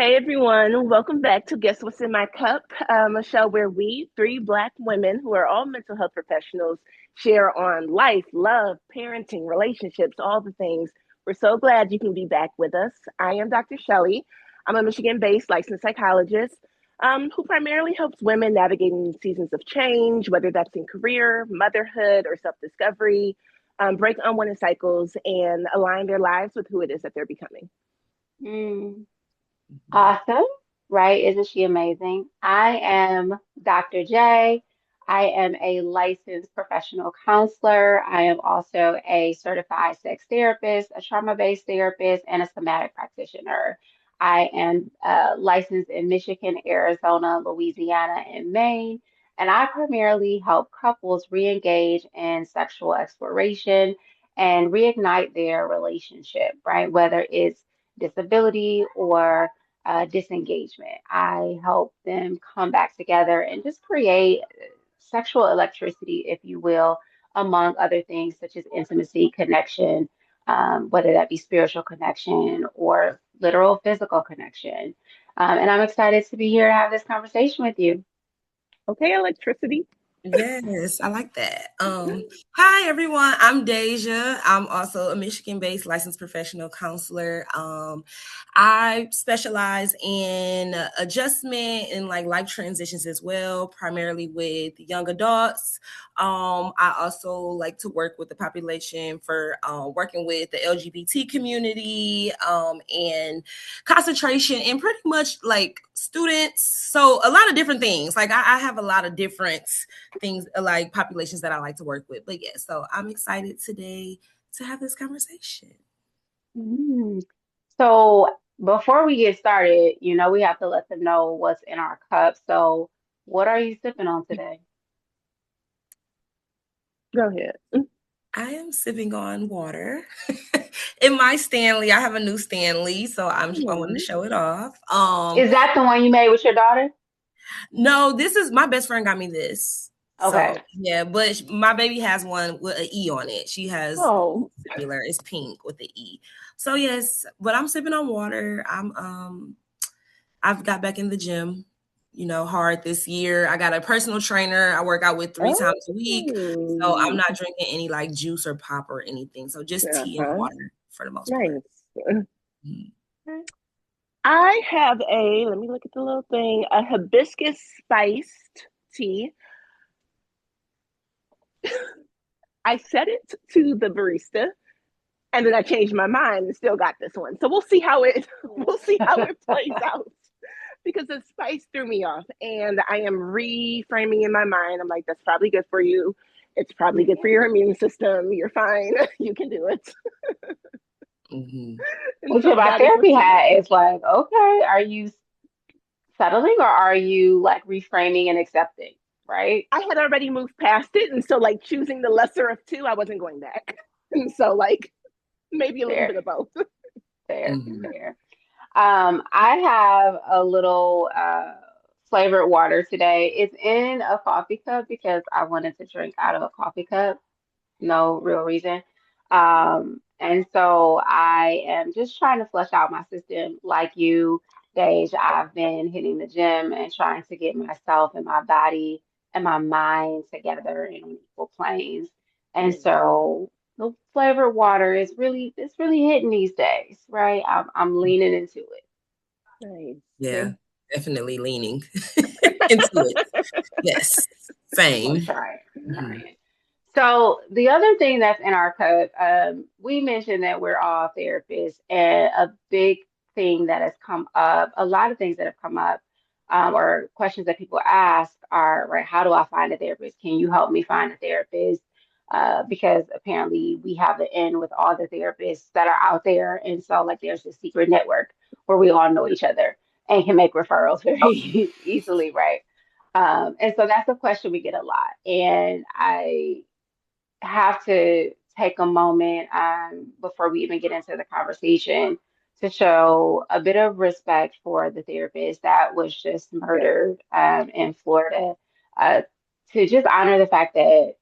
Hey everyone, welcome back to Guess What's in My Cup, a show where we, three Black women who are all mental health professionals, share on life, love, parenting, relationships, all the things. We're so glad you can be back with us. I am Dr. Shelley. I'm a Michigan based licensed psychologist who primarily helps women navigating seasons of change, whether that's in career, motherhood, or self discovery, break unwanted cycles, and align their lives with who it is that they're becoming. Mm, awesome, right? Isn't she amazing? I am Dr. J. I am a licensed professional counselor. I am also a certified sex therapist, a trauma-based therapist, and a somatic practitioner. I am licensed in Michigan, Arizona, Louisiana, and Maine. And I primarily help couples re-engage in sexual exploration and reignite their relationship, right? Whether it's disability or disengagement. I help them come back together and just create sexual electricity, if you will, among other things such as intimacy, connection, whether that be spiritual connection or literal physical connection. And I'm excited to be here to have this conversation with you. Okay, electricity. Yes, I like that. Hi everyone, I'm Deja. I'm also a Michigan-based licensed professional counselor. I specialize in adjustment and like life transitions as well, primarily with young adults. I also like to work with the population for working with the LGBT community and concentration and pretty much like students. So a lot of different things. Like I have a lot of different things like populations that I like to work with. But yeah, so I'm excited today to have this conversation. Mm. So before we get started, we have to let them know what's in our cup. So what are you sipping on today? Go ahead. I am sipping on water. In my Stanley, I have a new Stanley, so I wanted to Mhm. show it off. Is that the one you made with your daughter? No, this is my best friend got me this. So Okay. yeah, but my baby has one with an E on it. She has Oh, regular, it's pink with the E. So yes, but I'm sipping on water. I've got back in the gym, hard this year. I got a personal trainer I work out with 3 times a week. So I'm oh, not drinking any like juice or pop or anything. So just tea and uh-huh. water for the most part. Nice. Mhm. I have let me look at the little thing, a hibiscus spiced tea. I set it to the barista and then I changed my mind and still got this one. So we'll see how it we'll see how it plays out because the spice threw me off and I am reframing in my mind. I'm like, that's probably good for you. It's probably good for your immune system. You're fine. You can do it. Mhm. And Which so my that is therapy what's in my hat cup. is like, okay, are you settling or are you like reframing and accepting? Right? I had already moved past it. And so, like, choosing the lesser of two, I wasn't going back. And so, like, maybe a little Fair, bit of both. fair, Mhm. fair. I have a little flavored water today. It's in a coffee cup because I wanted to drink out of a coffee cup. No real reason. And so I am just trying to flush out my system like you, Dej. I've been hitting the gym and trying to get myself and my body and my mind together in equal planes. And so the flavored water is really hitting these days, right? I'm leaning into it. Nice. Yeah, definitely leaning into it. Yes, That's same. right. Mhm. Right. So the other thing that's in our cup, we mentioned that we're all therapists, and a big thing that has come up, a lot of things that have come up, or questions that people ask are, right, how do I find a therapist? Can you help me find a therapist? Because apparently we have the end with all the therapists that are out there, and so like there's this secret network where we all know each other and can make referrals very easily, right? And so that's a question we get a lot. And I have to take a moment before we even get into the conversation to show a bit of respect for the therapist that was just Yeah. murdered in Florida, uh, to just honor the fact that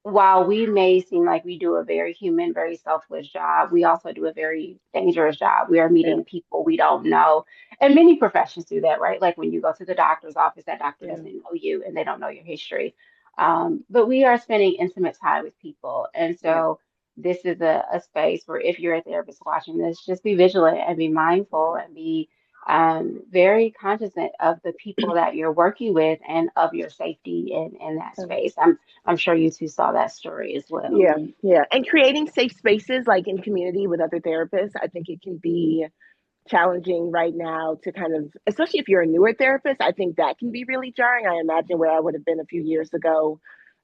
while we may seem like we do a very human, very selfless job, we also do a very dangerous job. We are Yeah, meeting people we don't know. And many professions do that, right? Like when you go to the doctor's office, that doctor yeah, doesn't know you and they don't know your history. But we are spending intimate time with people. And yeah. so this is a space where if you're a therapist watching this, just be vigilant and be mindful and be very cognizant of the people that you're working with and of your safety in that Yeah. space. I'm sure you two saw that story as well. Yeah, yeah. And creating safe spaces like in community with other therapists, I think it can be challenging right now to kind of, especially if you're a newer therapist, I think that can be really jarring. I imagine where I would have been a few years ago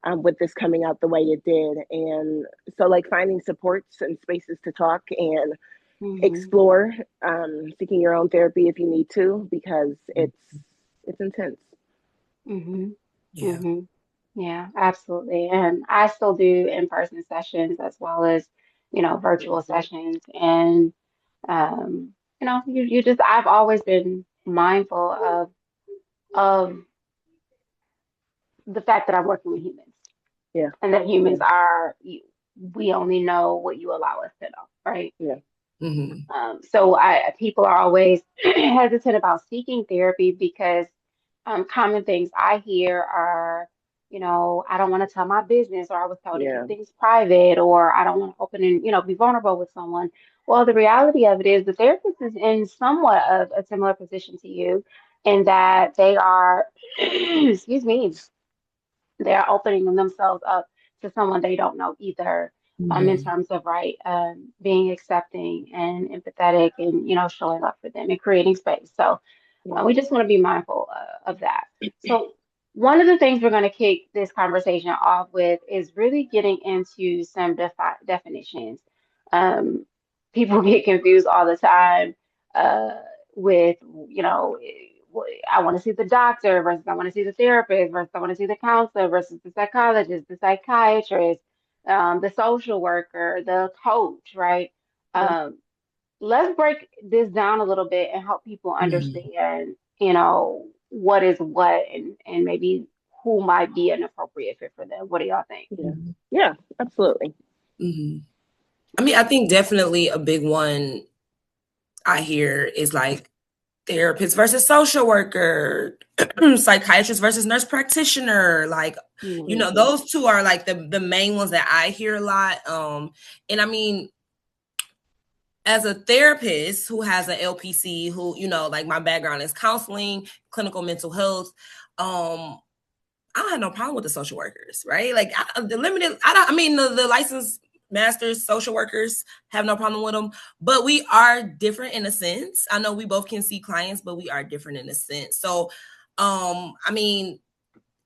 with this coming out the way it did. And so, like, finding supports and spaces to talk and Hmm. explore, seeking your own therapy if you need to, because it's intense. Hmm. Yeah. Hmm. Yeah, absolutely. And I still do in-person sessions as well as, virtual sessions. And you just I've always been mindful of the fact that I'm working with humans Yeah, and that yeah, humans we only know what you allow us to know, right? yeah, Hmm. So people are always hesitant about seeking therapy because common things I hear are, I don't want to tell my business, or I was told to yeah. keep things private, or I don't want to open and, be vulnerable with someone. Well, the reality of it is the therapist is in somewhat of a similar position to you in that they are, excuse me, they're opening themselves up to someone they don't know either, in Hmm. terms of being accepting and empathetic and showing up for them and creating space. So Yeah. we just want to be mindful of that. So one of the things we're going to kick this conversation off with is really getting into some definitions. Um, People get confused all the time uh, with, I want to see the doctor versus I want to see the therapist versus I want to see the counselor versus the psychologist, the psychiatrist, the social worker, the coach, right? Yeah. Um, let's break this down a little bit and help people Hmm. understand, what is what and maybe who might be an appropriate fit for them. What do y'all think? Yeah. Yeah, absolutely. Hmm. I mean, I think definitely a big one I hear is like therapist versus social worker, psychiatrist versus nurse practitioner. Like, Hmm. those two are like the main ones that I hear a lot. And I mean, as a therapist who has an LPC, who, like my background is counseling, clinical mental health, um, I don't have no problem with the social workers, right? Like the limited, I don't. I mean, the licensed masters, social workers have no problem with them, but we are different in a sense. I know we both can see clients, but we are different in a sense. So, I mean,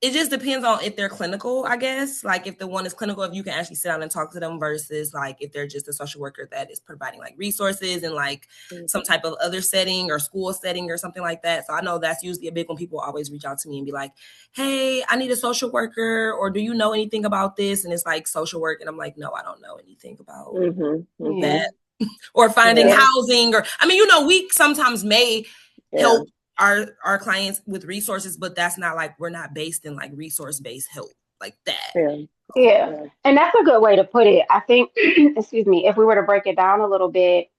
it just depends on if they're clinical, I guess. Like if the one is clinical, if you can actually sit down and talk to them versus like if they're just a social worker that is providing like resources and like Mm. some type of other setting or school setting or something like that. So I know that's usually a big one. People always reach out to me and be like, hey, I need a social worker, or do you know anything about this? And it's like social work. And I'm like, no, I don't know anything about Mm-hmm. Mm-hmm. Yeah. that. Or finding Yeah. Yeah. housing, or I mean, we sometimes may Yeah. help our clients with resources, but that's not like we're not based in like resource based help like that. Yeah. Yeah. Yeah. And that's a good way to put it. I think, excuse me, if we were to break it down a little bit,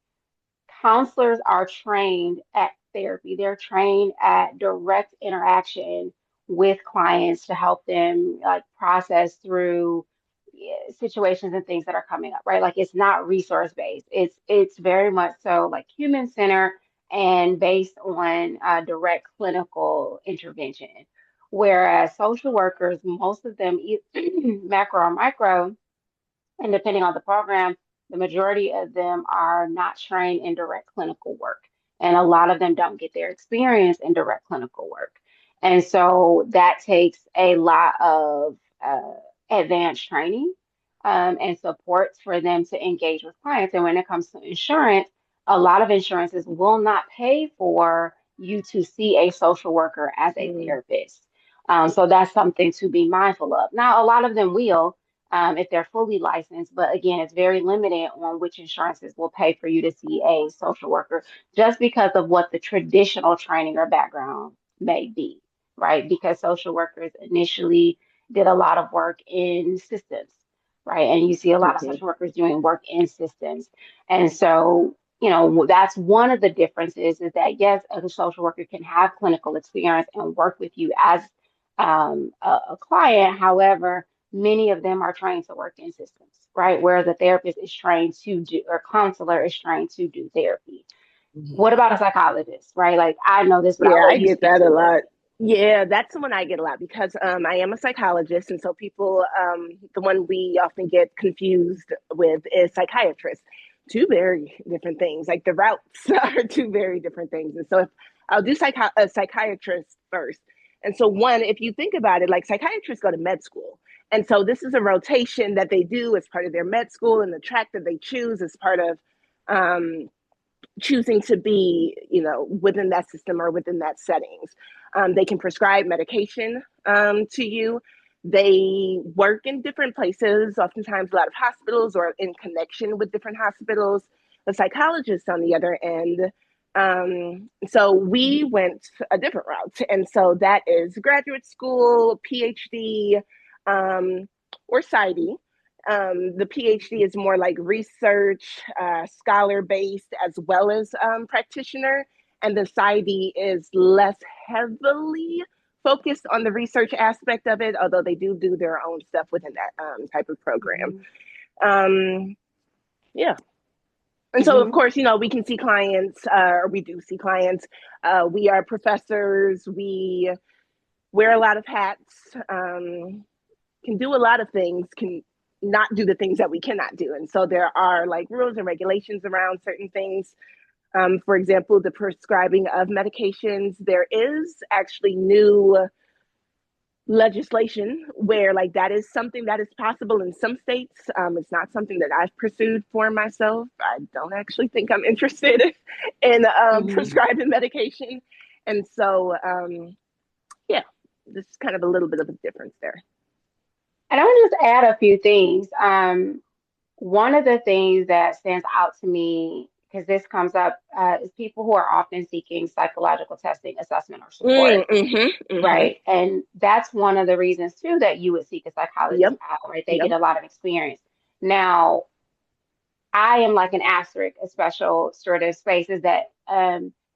counselors are trained at therapy. They're trained at direct interaction with clients to help them like process through situations and things that are coming up, right? Like it's not resource based. It's very much so like human centered and based on direct clinical intervention. Whereas social workers, most of them, macro or micro, and depending on the program, the majority of them are not trained in direct clinical work. And a lot of them don't get their experience in direct clinical work. And so that takes a lot of advanced training and supports for them to engage with clients. And when it comes to insurance, a lot of insurances will not pay for you to see a social worker as a Mm. therapist. So that's something to be mindful of. Now, a lot of them will, if they're fully licensed. But again, it's very limited on which insurances will pay for you to see a social worker just because of what the traditional training or background may be, right? Because social workers initially did a lot of work in systems. right? And you see a lot of Mhm. social workers doing work in systems. And so, that's one of the differences is that, yes, a social worker can have clinical experience and work with you as a client. However, many of them are trained to work in systems, right? Whereas a therapist is trained to do, or counselor is trained to do therapy. Mhm. What about a psychologist, right? Like, I know this, but I'll Yeah, I let you get speak that to a it. lot. Yeah, that's the one I get a lot because I am a psychologist, and so people, the one we often get confused with is psychiatrist. Two very different things. Like the routes are two very different things. And so if I'll do a psychiatrist first. And so one, if you think about it, like psychiatrists go to med school. And so this is a rotation that they do as part of their med school, and the track that they choose as part of um, choosing to be, within that system or within that settings. They can prescribe medication to you. They work in different places, oftentimes a lot of hospitals or in connection with different hospitals. The psychologist on the other end. So we went a different route. And so that is graduate school, PhD, or PsyD. The PhD is more like research, scholar based, as well as practitioner. And the PsyD is less heavily focused on the research aspect of it, although they do their own stuff within that type of program. Mhm. Um, yeah. And so, of Mhm. course, we can see clients, or we do see clients. We are professors. We wear a lot of hats. Can do a lot of things, can not do the things that we cannot do. And so there are like rules and regulations around certain things. For example, the prescribing of medications, there is actually new legislation where like that is something that is possible in some states. It's not something that I've pursued for myself. I don't actually think I'm interested in Mhm. prescribing medication. And so, yeah, this is kind of a little bit of a difference there. And I want to just add a few things. One of the things that stands out to me, because this comes up, is people who are often seeking psychological testing, assessment, or support, Mm-hmm. right? And that's one of the reasons too that you would seek a psychologist Yep. out, right? They get Yep. a lot of experience. Now, I am like an asterisk, a special sort of space is that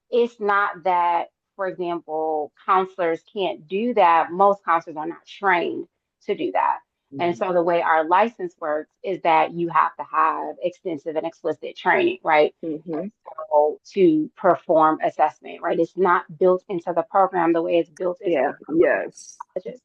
it's not that, for example, counselors can't do that. Most counselors are not trained to do that. And Mhm. so the way our license works is that you have to have extensive and explicit training, right? Mm-hmm. So to perform assessment, right? It's not built into the program the way it's built into the Yeah. program Yes. for colleges.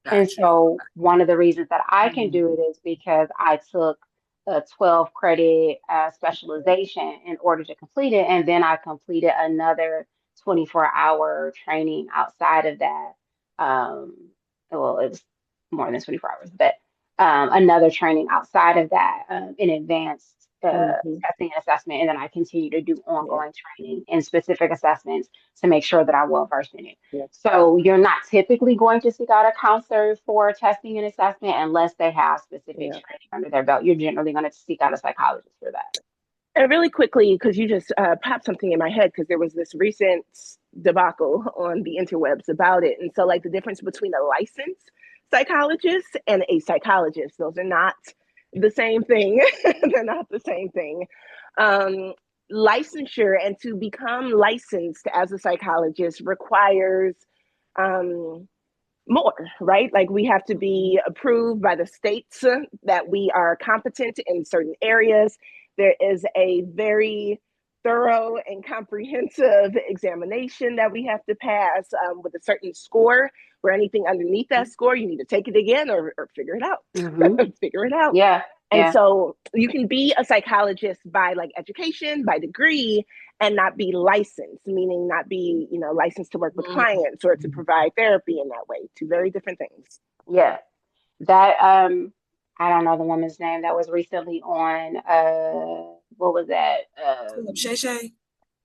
And Gotcha. so one of the reasons that I can Mhm. do it is because I took a 12 credit specialization in order to complete it. And then I completed another 24-hour training outside of that. Um, well, it was more than 24 hours, but another training outside of that in advanced Mm-hmm. testing and assessment. And then I continue to do Yeah. ongoing training in specific assessments to make sure that I'm well versed in it. Yeah. So you're not typically going to seek out a counselor for testing and assessment unless they have specific Yeah. training under their belt. You're generally going to seek out a psychologist for that. And really quickly, because you just popped something in my head, because there was this recent debacle on the interwebs about it. And so, like, the difference between a licensed psychologist and a psychologist, those are not the same thing. They're not the same thing. Um, Licensure and to become licensed as a psychologist requires um, more, right? Like we have to be approved by the states that we are competent in certain areas. There is a very thorough and comprehensive examination that we have to pass with a certain score, where anything underneath that score, you need to take it again or figure it out. Mm-hmm. Figure it out. Yeah, And yeah. so you can be a psychologist by like education, by degree, and not be licensed, meaning not be, licensed to work with clients or to Mhm. provide therapy in that way. Two very different things. Yeah. That I don't know the woman's name that was recently on what was that? Philip Shay.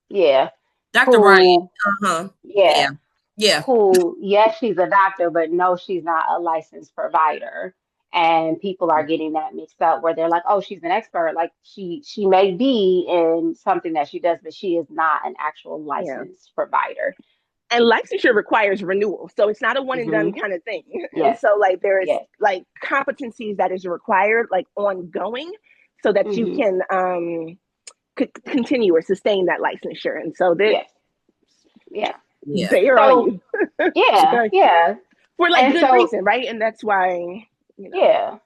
Yeah. Dr. Bryant. Who Uh-huh. yeah, Yeah. Yeah. who, yes, she's a doctor, but no, she's not a licensed provider. And people are getting that mixed up where they're like, oh, she's an expert. Like she may be in something that she does, but she is not an actual Yeah. licensed provider. And licensure requires renewal, so it's not a one and done Mm-hmm. kind of thing. And Yes. so like there's Yes. like competencies that is required like ongoing, so that you Mm-hmm. can continue or sustain that licensure. And so that Yes. Yeah. Yeah. they're on So you. yeah, Okay. yeah. For like And good so reason, right? And that's why, you know. yeah,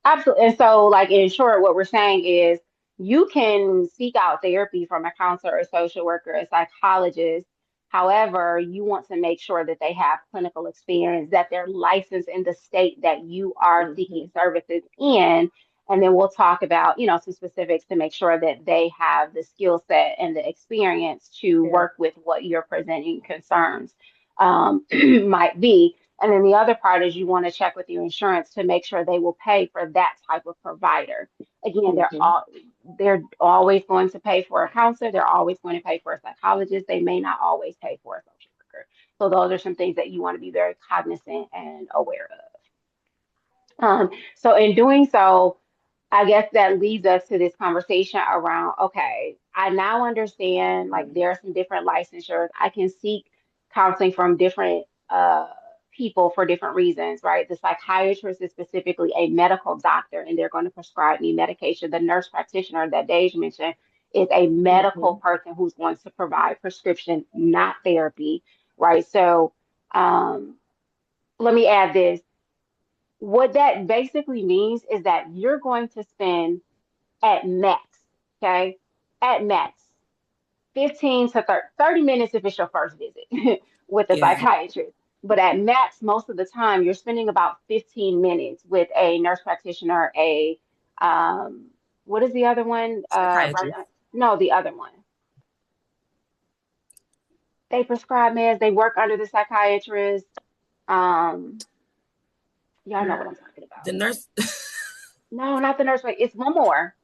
absolutely. And so, like, in short, what we're saying is you can seek out therapy from a counselor, a social worker, a psychologist. However, you want to make sure that they have clinical experience, that they're licensed in the state that you are Mm-hmm. seeking services in. And then we'll talk about, some specifics to make sure that they have the skill set and the experience to Yeah. work with what your presenting concerns might be. And then the other part is you want to check with your insurance to make sure they will pay for that type of provider. Again, Mm-hmm. they're always going to pay for a counselor. They're always going to pay for a psychologist. They may not always pay for a social worker. So those are some things that you want to be very cognizant and aware of. So in doing so, I guess that leads us to this conversation around, okay, I now understand like there are some different licensures. I can seek counseling from different people for different reasons, right? The psychiatrist is specifically a medical doctor and they're going to prescribe me medication. The nurse practitioner that Dave mentioned is a medical Mm-hmm. person who's going to provide prescription, not therapy, right? So um, let me add this. What that basically means is that you're going to spend at max, okay? At max, 15 to 30 minutes if it's your first visit with a Yeah. psychiatrist. But at max, most of the time, you're spending about 15 minutes with a nurse practitioner, um, what is the other one? Psychiatrist. No, the other one. They prescribe meds, they work under the psychiatrist. Um, y'all know what I'm talking The about. nurse. No, not the nurse. It's one more.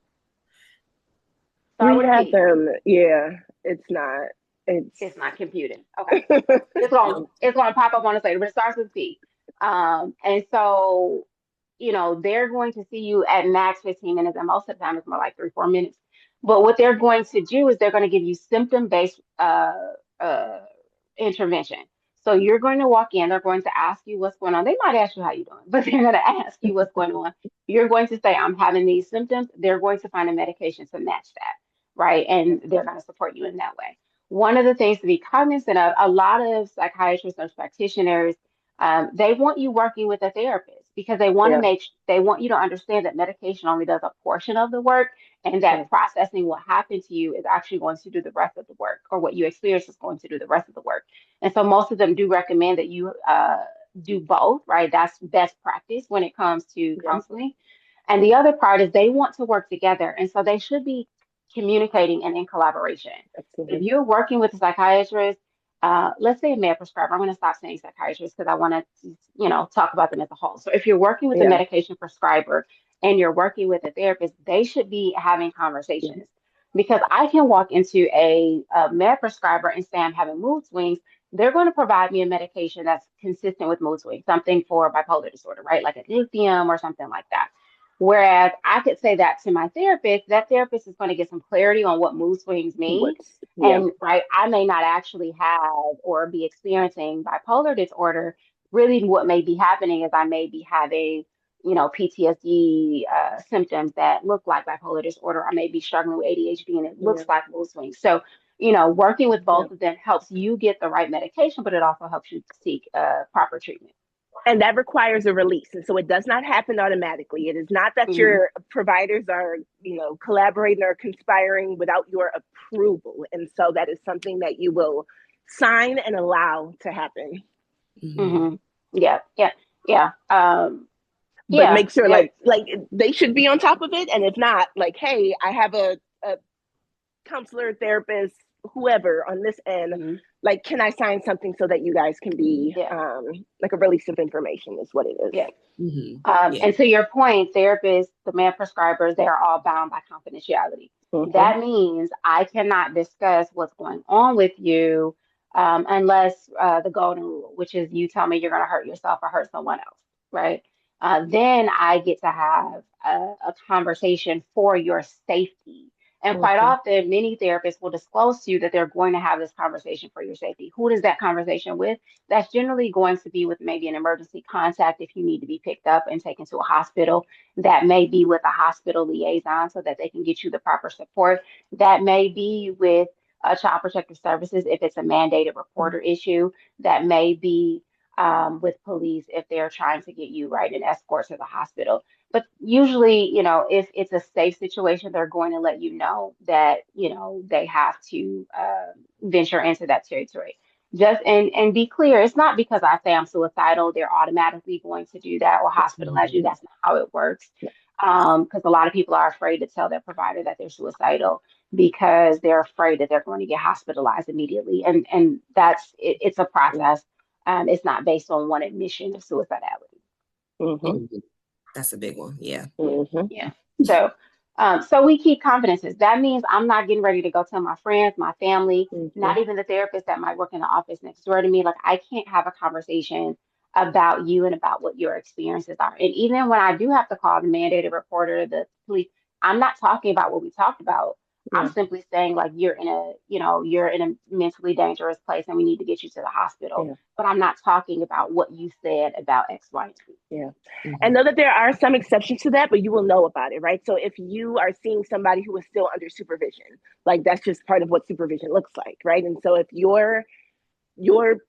Start We with a have P. them. Yeah, it's not. It's It's not computing. Okay. It's gonna pop up on the site, but it starts with P. And so they're going to see you at max 15 minutes, and most of the time it's more like 3, 4 minutes. But what they're going to do is they're going to give you symptom-based uh, intervention. So you're going to walk in, they're going to ask you what's going on. They might ask you how you're doing, but they're going to ask you what's going on. You're going to say, I'm having these symptoms. They're going to find a medication to match that, right? And they're going to support you in that way. One of the things to be cognizant of, a lot of psychiatrists or practitioners, they want you working with a therapist because yeah, they want you to understand that medication only does a portion of the work, and yeah, that processing what happened to you is actually going to do the rest of the work, or what you experience is going to do the rest of the work. And so most of them do recommend that you do both, right? That's best practice when it comes to yeah. counseling. And the other part is they want to work together, and so they should be communicating and in collaboration. If Absolutely. you're working with a psychiatrist, let's say a med prescriber, I'm going to stop saying psychiatrist because I want to, talk about them as a whole. So if you're working with a Yeah, medication prescriber and you're working with a therapist, they should be having yeah, conversations, because I can walk into a med prescriber and say I'm having mood swings. They're going to provide me a medication that's consistent with mood swings, something for bipolar disorder, right? Like a lithium or something like that. Whereas I could say that to my therapist, that therapist is going to get some clarity on what mood swings mean. yeah, And right, I may not actually have or be experiencing bipolar disorder. Really, what may be happening is I may be having, PTSD symptoms that look like bipolar disorder. I may be struggling with ADHD and it yeah, looks like mood swings. So, working with yeah. both of them helps you get the right medication, but it also helps you seek proper treatment. And that requires a release, and so it does not happen automatically. It is not that Hmm. your providers are, collaborating or conspiring without your approval, and so that is something that you will sign and allow to happen. Mhm. Hmm. Yeah, yeah, yeah. But Yeah, make sure, there. like they should be on top of it, and if not, like, hey, I have a counselor, therapist, whoever on this end, Mhm. like, can I sign something so that you guys can be Yeah, like a release of information is what it is. yeah. Mhm. Yeah. And to your point, therapists, the med prescribers, they are all bound by confidentiality. Mm-hmm. That means I cannot discuss what's going on with you unless the golden rule, which is you tell me you're going to hurt yourself or hurt someone else, right? Then I get to have a conversation for your safety. And quite often, many therapists will disclose to you that they're going to have this conversation for your safety. Who does that conversation with? That's generally going to be with maybe an emergency contact if you need to be picked up and taken to a hospital. That may be with a hospital liaison so that they can get you the proper support. That may be with Child Protective Services if it's a mandated reporter issue. That may be with police if they're trying to get you right an escort to the hospital. But usually, if it's a safe situation, they're going to let you know that, they have to venture into that territory. Just and be clear, it's not because I say I'm suicidal, they're automatically going to do that or hospitalize you. That's not how it works. Because a lot of people are afraid to tell their provider that they're suicidal because they're afraid that they're going to get hospitalized immediately. And that's it's a process. It's not based on one admission of suicidality. Mm-hmm. That's a big one. Yeah. Mm-hmm. Yeah. So we keep confidences. That means I'm not getting ready to go tell my friends, my family, not even the therapist that might work in the office next door to me. Like, I can't have a conversation about you and about what your experiences are. And even when I do have to call the mandated reporter, the police, I'm not talking about what we talked about. I'm simply saying, like, you're in a mentally dangerous place and we need to get you to the hospital. But I'm not talking about what you said about X, Y, and Z. Yeah. And know that there are some exceptions to that, but you will know about it, right? So if you are seeing somebody who is still under supervision, like, that's just part of what supervision looks like, right? And so if your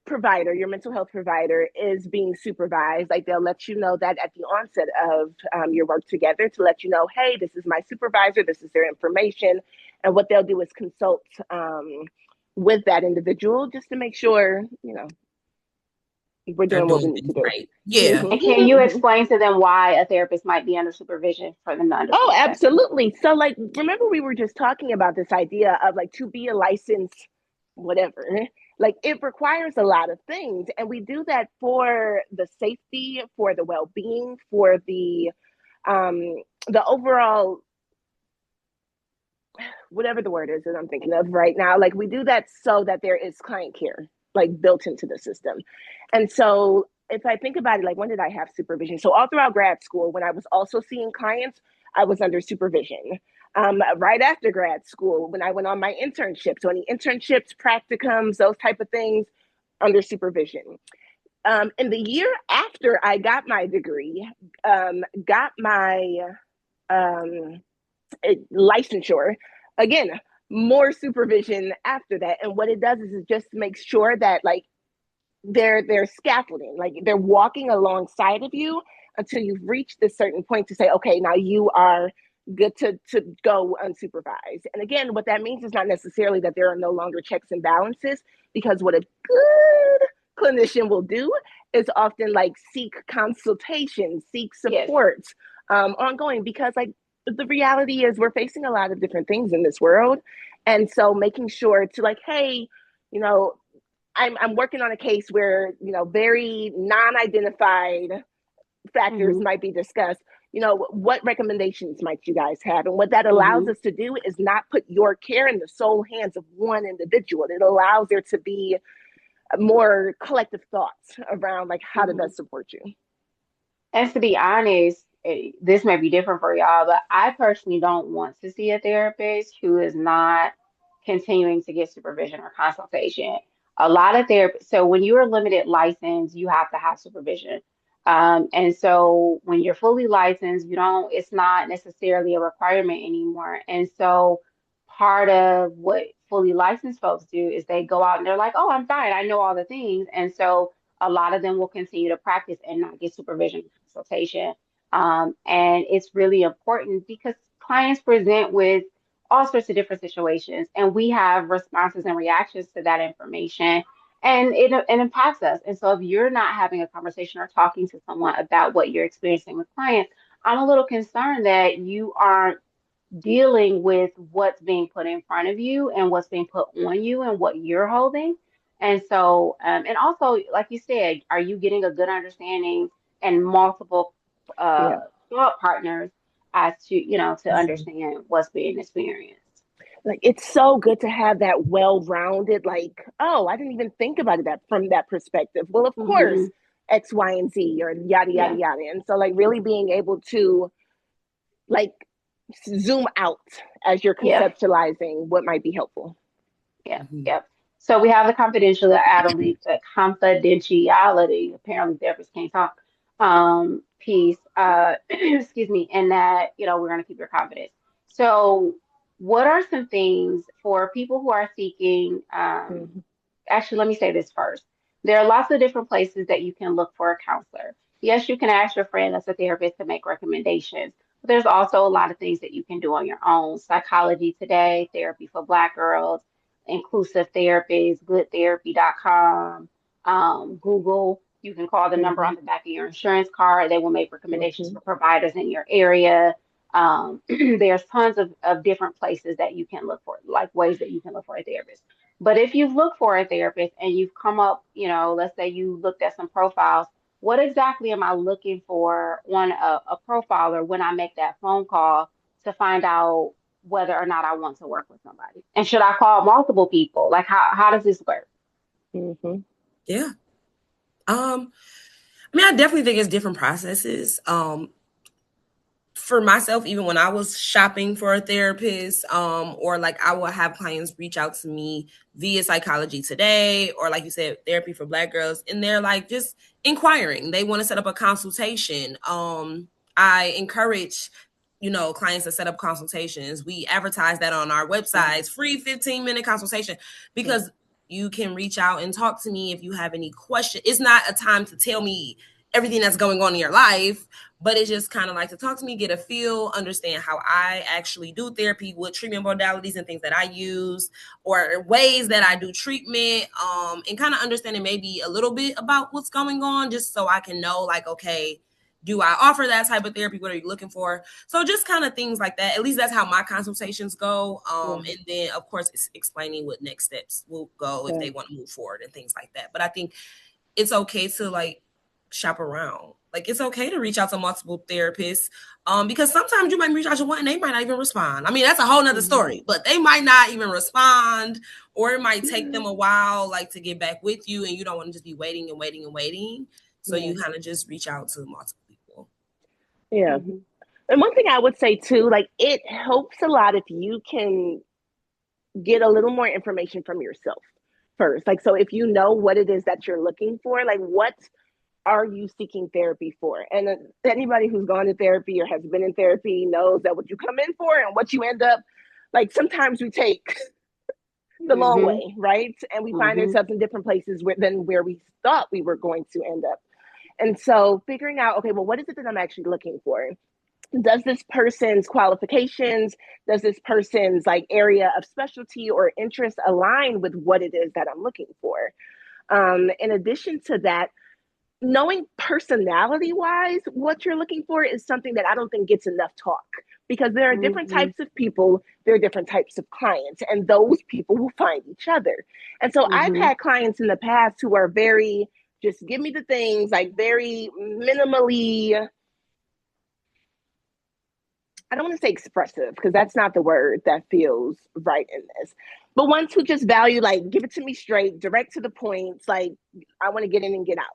provider, your mental health provider, is being supervised, like, they'll let you know that at the onset of your work together, to let you know, hey, this is my supervisor, this is their information. And what they'll do is consult with that individual just to make sure, we're doing what we need to do. Right. Yeah. And can you explain to them why a therapist might be under supervision for them to understand? Oh, absolutely. So, like, remember we were just talking about this idea of, like, to be a licensed whatever, like, it requires a lot of things. And we do that for the safety, for the well-being, for the overall, whatever the word is that I'm thinking of right now. Like, we do that so that there is client care, like, built into the system. And so if I think about it, like, when did I have supervision? So all throughout grad school, when I was also seeing clients, I was under supervision. Right after grad school, when I went on my internship, so any internships, practicums, those type of things, under supervision. In the year after I got my degree, got my licensure, again, more supervision after that. And what it does is it just makes sure that, like, they're scaffolding, like, they're walking alongside of you until you've reached this certain point to say, okay, now you are good to go unsupervised. And again, what that means is not necessarily that there are no longer checks and balances, because what a good clinician will do is often, like, seek consultation, seek support, ongoing, because, like, the reality is we're facing a lot of different things in this world. And so making sure to, like, hey, I'm working on a case where, very non-identified factors might be discussed. What recommendations might you guys have? And what that allows us to do is not put your care in the sole hands of one individual. It allows there to be more collective thoughts around, like, how to best support you. And to be honest, this may be different for y'all, but I personally don't want to see a therapist who is not continuing to get supervision or consultation. A lot of therapists, so when you're a limited license, you have to have supervision. And so when you're fully licensed, it's not necessarily a requirement anymore. And so part of what fully licensed folks do is they go out and they're like, oh, I'm fine, I know all the things. And so a lot of them will continue to practice and not get supervision and consultation. And it's really important because clients present with all sorts of different situations, and we have responses and reactions to that information, and it impacts us. And so if you're not having a conversation or talking to someone about what you're experiencing with clients, I'm a little concerned that you aren't dealing with what's being put in front of you and what's being put on you and what you're holding. And so, and also, like you said, are you getting a good understanding and multiple thought partners as to, to understand what's being experienced? Like, it's so good to have that well-rounded, like, oh, I didn't even think about it from that perspective. Well, of course, X, Y, and Z, or yada, yada, yada. And so, like, really being able to, like, zoom out as you're Yeah. conceptualizing what might be helpful. Yeah. Mhm. Yep. So we have the confidentiality, apparently therapists can't talk, piece, excuse me, and that, we're going to keep your confidence. So what are some things for people who are seeking, Mm-hmm. actually, let me say this first. There are lots of different places that you can look for a counselor. Yes, you can ask your friend that's a therapist to make recommendations, but there's also a lot of things that you can do on your own. Psychology Today, Therapy for Black Girls, Inclusive Therapies, goodtherapy.com, Google. You can call the number Mm-hmm. on the back of your insurance card. They will make recommendations Mm-hmm. for providers in your area. There's tons of different places that you can look for, like ways that you can look for a therapist. But if you've looked for a therapist and you've come up, let's say you looked at some profiles, what exactly am I looking for on a profile or when I make that phone call to find out whether or not I want to work with somebody? And should I call multiple people? Like how does this work? Mm-hmm. Yeah. I mean, I definitely think it's different processes. For myself, even when I was shopping for a therapist, or like I will have clients reach out to me via Psychology Today, or like you said, Therapy for Black Girls, and they're like just inquiring. They want to set up a consultation. I encourage, clients to set up consultations. We advertise that on our websites, free 15-minute consultation, because you can reach out and talk to me if you have any questions. It's not a time to tell me everything that's going on in your life, but it's just kind of like to talk to me, get a feel, understand how I actually do therapy, what treatment modalities and things that I use, or ways that I do treatment, and kind of understanding maybe a little bit about what's going on, just so I can know, like, okay, do I offer that type of therapy? What are you looking for? So just kind of things like that. At least that's how my consultations go. And then, of course, it's explaining what next steps will go if they want to move forward and things like that. But I think it's okay to like shop around. Like it's okay to reach out to multiple therapists, because sometimes you might reach out to one and they might not even respond. I mean, that's a whole nother story, but they might not even respond, or it might take them a while, like to get back with you, and you don't want to just be waiting and waiting and waiting. So you kind of just reach out to multiple people. Yeah. And one thing I would say too, like it helps a lot if you can get a little more information from yourself first. Like, so if you know what it is that you're looking for, like what are you seeking therapy for? And anybody who's gone to therapy or has been in therapy knows that what you come in for and what you end up, like sometimes we take the long way, right? And we find ourselves in different places than where we thought we were going to end up. And so figuring out, okay, well, what is it that I'm actually looking for? Does this person's qualifications, does this person's like area of specialty or interest align with what it is that I'm looking for? In addition to that, knowing personality wise what you're looking for is something that I don't think gets enough talk, because there are different types of people, there are different types of clients, and those people will find each other. And so I've had clients in the past who are very just give me the things, like very minimally, I don't want to say expressive because that's not the word that feels right in this, but ones who just value, like, give it to me straight, direct to the points, like, I want to get in and get out.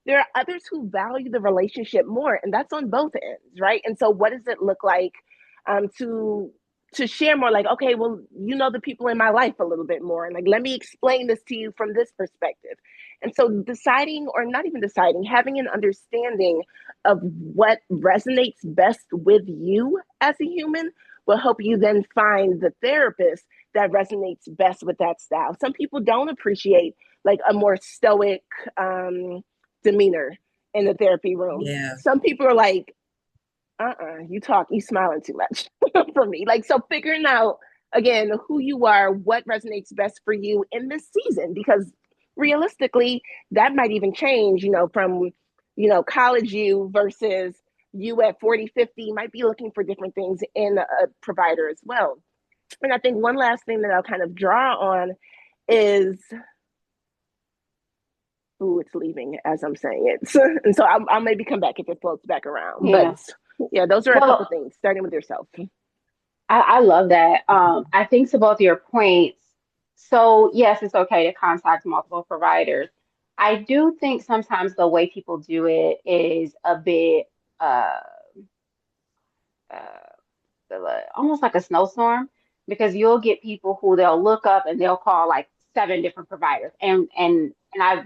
There are others who value the relationship more, and that's on both ends, right? And so, what does it look like to share more? Like, okay, well, you know the people in my life a little bit more, and like, let me explain this to you from this perspective. And so, deciding, or not even deciding, having an understanding of what resonates best with you as a human will help you then find the therapist that resonates best with that style. Some people don't appreciate like a more stoic demeanor in the therapy room. Yeah. Some people are like, you smiling too much for me. Like, so figuring out again who you are, what resonates best for you in this season, because realistically, that might even change, from, college you versus you at 40, 50 might be looking for different things in a provider as well. And I think one last thing that I'll kind of draw on is, ooh, it's leaving as I'm saying it. And so I'll maybe come back if it floats back around. Yeah. But yeah, those are a Well, couple things, starting with yourself. I love that. I think to both your points, so yes, it's okay to contact multiple providers. I do think sometimes the way people do it is a bit uh, uh, almost like a snowstorm, because you'll get people who they'll look up and they'll call like 7 different providers, and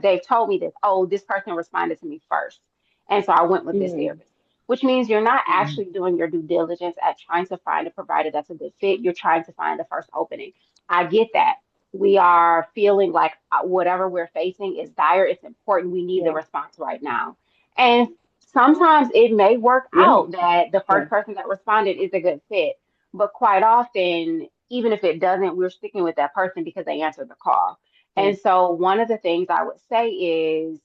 they've told me this, oh, this person responded to me first, and so I went with this Mm, therapist, which means you're not Mhm. actually doing your due diligence at trying to find a provider that's a good fit. You're trying to find the first opening. I get that. We are feeling like whatever we're facing is dire. It's important. We need the yeah, response right now. And sometimes it may work yeah, out that the yeah. first person that responded is a good fit. But quite often, even if it doesn't, we're sticking with that person because they answered the call. Yeah. And so, one of the things I would say is,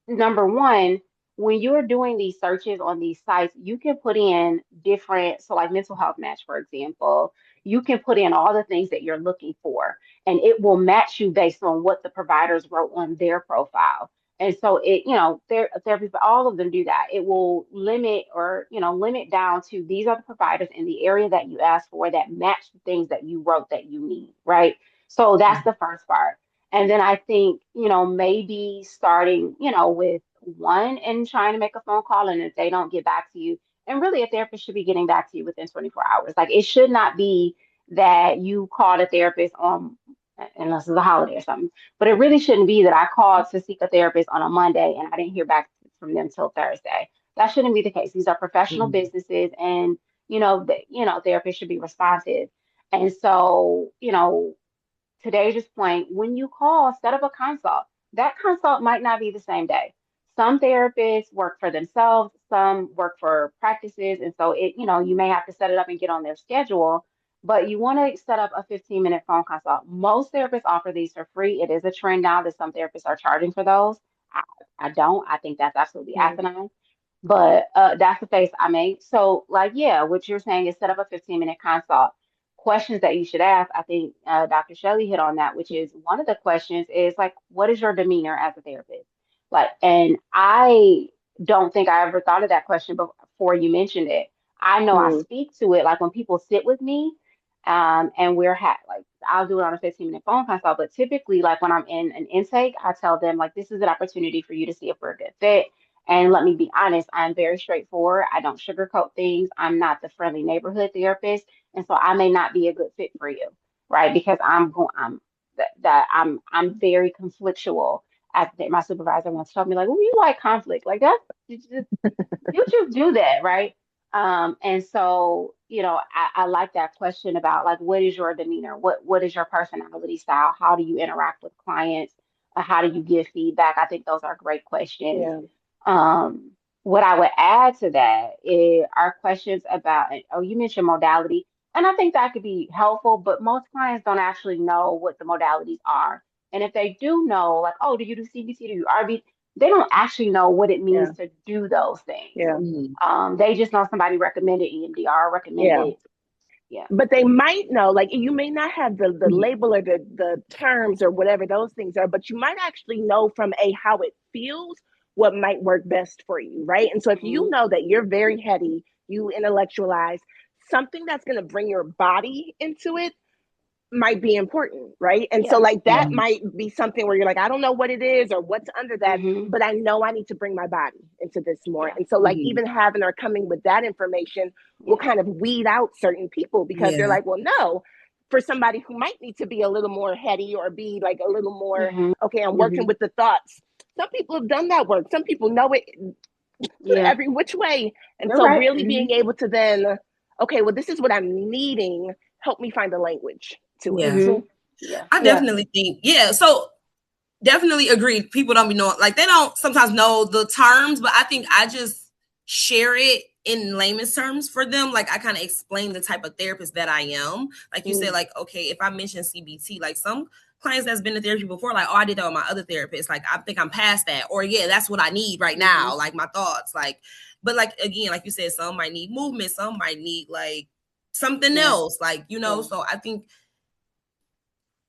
number one, when you're doing these searches on these sites, you can put in different, so like Mental Health Match, for example, you can put in all the things that you're looking for, and it will match you based on what the providers wrote on their profile. And so it, therapists, all of them do that. It will limit or, limit down to these are the providers in the area that you asked for that match the things that you wrote that you need, right? So that's the first part. And then I think, maybe starting, with one and trying to make a phone call. And if they don't get back to you, and really a therapist should be getting back to you within 24 hours. Like it should not be that you called a therapist on, unless it's a holiday or something, but it really shouldn't be that I called to seek a therapist on a Monday and I didn't hear back from them till Thursday. That shouldn't be the case. These are professional Mhm. businesses, and therapists should be responsive. And so, today's point, when you call, set up a consult. That consult might not be the same day. Some therapists work for themselves, some work for practices, and so you may have to set it up and get on their schedule, but you want to set up a 15-minute phone consult. Most therapists offer these for free. It is a trend now that some therapists are charging for those. I, I don't. I think that's absolutely Yeah. asinine. But that's the face I made. So, like, yeah, what you're saying is set up a 15-minute consult. Questions that you should ask, I think Dr. Shelley hit on that, which is one of the questions is like, what is your demeanor as a therapist? Like, and I don't think I ever thought of that question before you mentioned it. I know I Mm, speak to it like when people sit with me, and like I'll do it on a 15-minute phone consult, but typically like when I'm in an intake, I tell them like this is an opportunity for you to see if we're a good fit. And let me be honest, I'm very straightforward. I don't sugarcoat things. I'm not the friendly neighborhood therapist, and so I may not be a good fit for you, right? Because I'm very conflictual. My supervisor once told me like, "Oh, you like conflict? Like that? You just do that, right?" And so I like that question about like, what is your demeanor? What is your personality style? How do you interact with clients? How do you give feedback? I think those are great questions. yeah. um, what I would add to that are questions about, oh, you mentioned modality, and I think that could be helpful, but most clients don't actually know what the modalities are. And if they do know, like, oh, do you do CBT, do you RB, they don't actually know what it means Yeah. to do those things. Yeah. Mhm. They just know somebody recommended EMDR, Yeah. recommended, yeah. But they might know, like you may not have the Mhm. label or the terms or whatever those things are, but you might actually know from a how it feels what might work best for you, right? And so if you Mhm. know that you're very heady, you intellectualize, something that's going to bring your body into it might be important, right? And so Yeah. like Yeah. that might be something where you're like, I don't know what it is or what's under that, Hmm. but I know I need to bring my body into this more. Yeah. And so like Mhm. even having or coming with that information will Yeah. kind of weed out certain people because they're Yeah. like, well, no, for somebody who might need to be a little more heady or be like a little more, Hmm. okay, I'm working Hmm. with the thoughts. Some people have done that work. Some people know it Yeah. every which way. And You're so right. really Hmm. being able to then, okay, well, this is what I'm needing. Help me find the language to it. Yeah. Hmm. Yeah. I Yeah. definitely think, yeah. So definitely agreed. People don't be knowing, like they don't sometimes know the terms, but I think I just share it in layman's terms for them. Like I kind of explain the type of therapist that I am. Like you said, Mm, like, okay, if I mention CBT, like some clients that's been to therapy before, like, oh, I did that with my other therapist. Like I think I'm past that. Or yeah, that's what I need right Hmm. now. Like my thoughts. Like, but like again, like you said, some might need movement, some might need like something yeah. else. Like, Yeah. so I think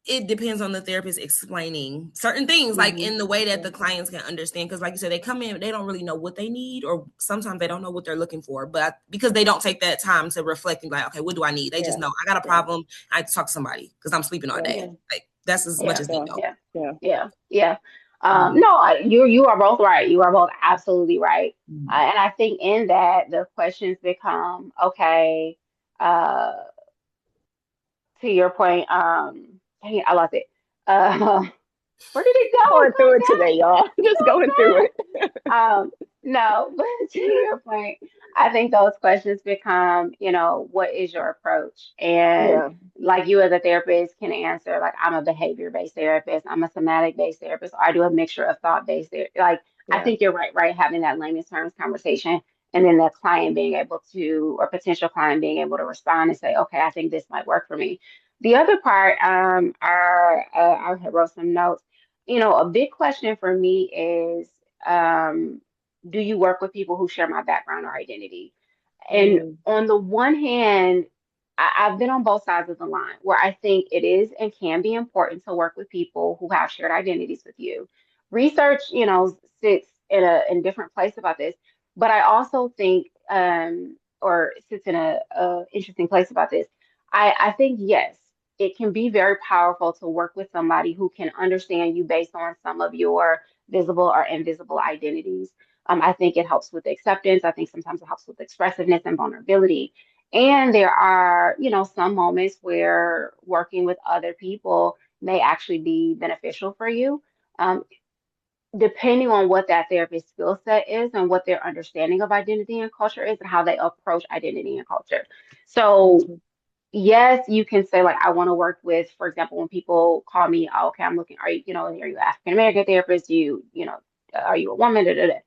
it depends on the therapist explaining certain things like Hmm. in the way that Yeah. the clients can understand, because like you said, they come in, they don't really know what they need, or sometimes they don't know what they're looking for, but because they don't take that time to reflect and like, okay, what do I need? They just Yeah. know I got a Yeah. problem, I have to talk to somebody because I'm sleeping all Yeah. day. Yeah. Like that's as much Yeah. as they Yeah. know. Yeah. Yeah. Yeah. Yeah. Mhm. No, you are both right. You are both absolutely right. Mhm. And I think in that the questions become, okay, uh, to your point, dang it, I lost it. Uh, where did it go? Going through it Come today, y'all. Just going through back, it. come back. No, but to your point, I think those questions become, what is your approach? And Yeah, like you as a therapist can answer, like, I'm a behavior-based therapist, I'm a somatic-based therapist, or I do a mixture of thought-based therapy. Like, I yeah, think you're right, having that layman's terms conversation, and then the client being able to, or potential client being able to respond and say, okay, I think this might work for me. The other part, I had wrote some notes. A big question for me is, um, do you work with people who share my background or identity? And mm, on the one hand, I've been on both sides of the line where I think it is and can be important to work with people who have shared identities with you. Research, sits in a different place about this, but I also think, or sits in a interesting place about this. I think yes, it can be very powerful to work with somebody who can understand you based on some of your visible or invisible identities. I think it helps with acceptance. I think sometimes it helps with expressiveness and vulnerability. And there are, some moments where working with other people may actually be beneficial for you, um, depending on what that therapist's skill set is and what their understanding of identity and culture is and how they approach identity and culture. So mhm, yes, you can say like I want to work with, for example, when people call me, oh, okay, I'm looking, are you African American therapist? Are you a woman? Da, da, da.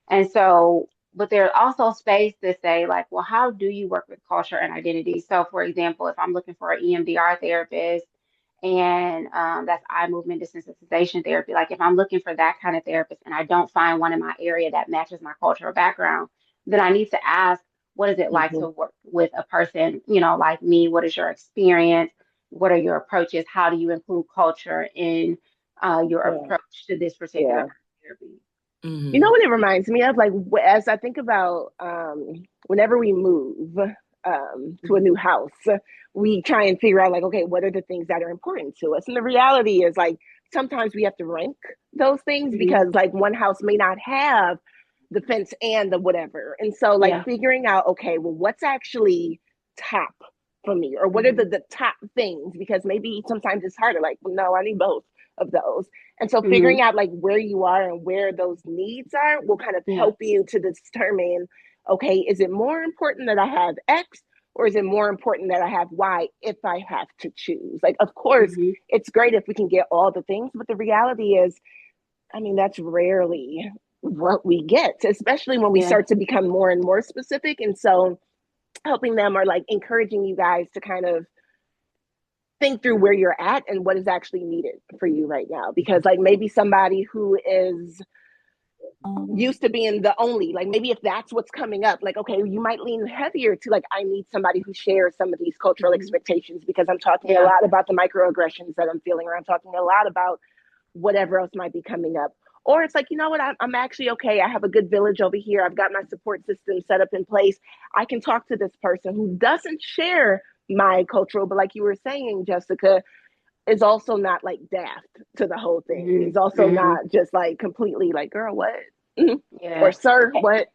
And so, but there's also space to say like, well, how do you work with culture and identity? So, for example, if I'm looking for an EMDR therapist and that's eye movement desensitization therapy, like if I'm looking for that kind of therapist and I don't find one in my area that matches my cultural background, then I need to ask, what is it like mhm, to work with a person, like me? What is your experience? What are your approaches? How do you include culture in your yeah, approach to this particular yeah. kind of therapy? You know Mhm. what it reminds me of? Like as I think about whenever we move to a Mhm. new house, we try and figure out like, okay, what are the things that are important to us? And the reality is like sometimes we have to rank those things Mhm. because like one house may not have the fence and the whatever. And so like Yeah. figuring out, okay, well, what's actually top for me, or what are Mhm. the top things? Because maybe sometimes it's harder. Like, well, no, I need both of those. And so figuring Mhm. out like where you are and where those needs are will kind of Yeah. help you to determine, okay, is it more important that I have X or is it more important that I have Y if I have to choose? Like, of course, Mhm. it's great if we can get all the things, but the reality is, I mean, that's rarely what we get, especially when we Yeah. start to become more and more specific. And so helping them or like encouraging you guys to kind of think through where you're at and what is actually needed for you right now. Because like maybe somebody who is used to being the only, like maybe if that's what's coming up, like okay, you might lean heavier to like I need somebody who shares some of these cultural Mhm. expectations because I'm talking a Yeah. lot about the microaggressions that I'm feeling, or I'm talking a lot about whatever else might be coming up. Or it's like, you know what, I'm actually okay. I have a good village over here. I've got my support system set up in place. I can talk to this person who doesn't share my cultural, but like you were saying, Jessica, is also not like daft to the whole thing. Mhm. Is also Mhm. not just like completely like, girl, what? Or Yeah. sir, what?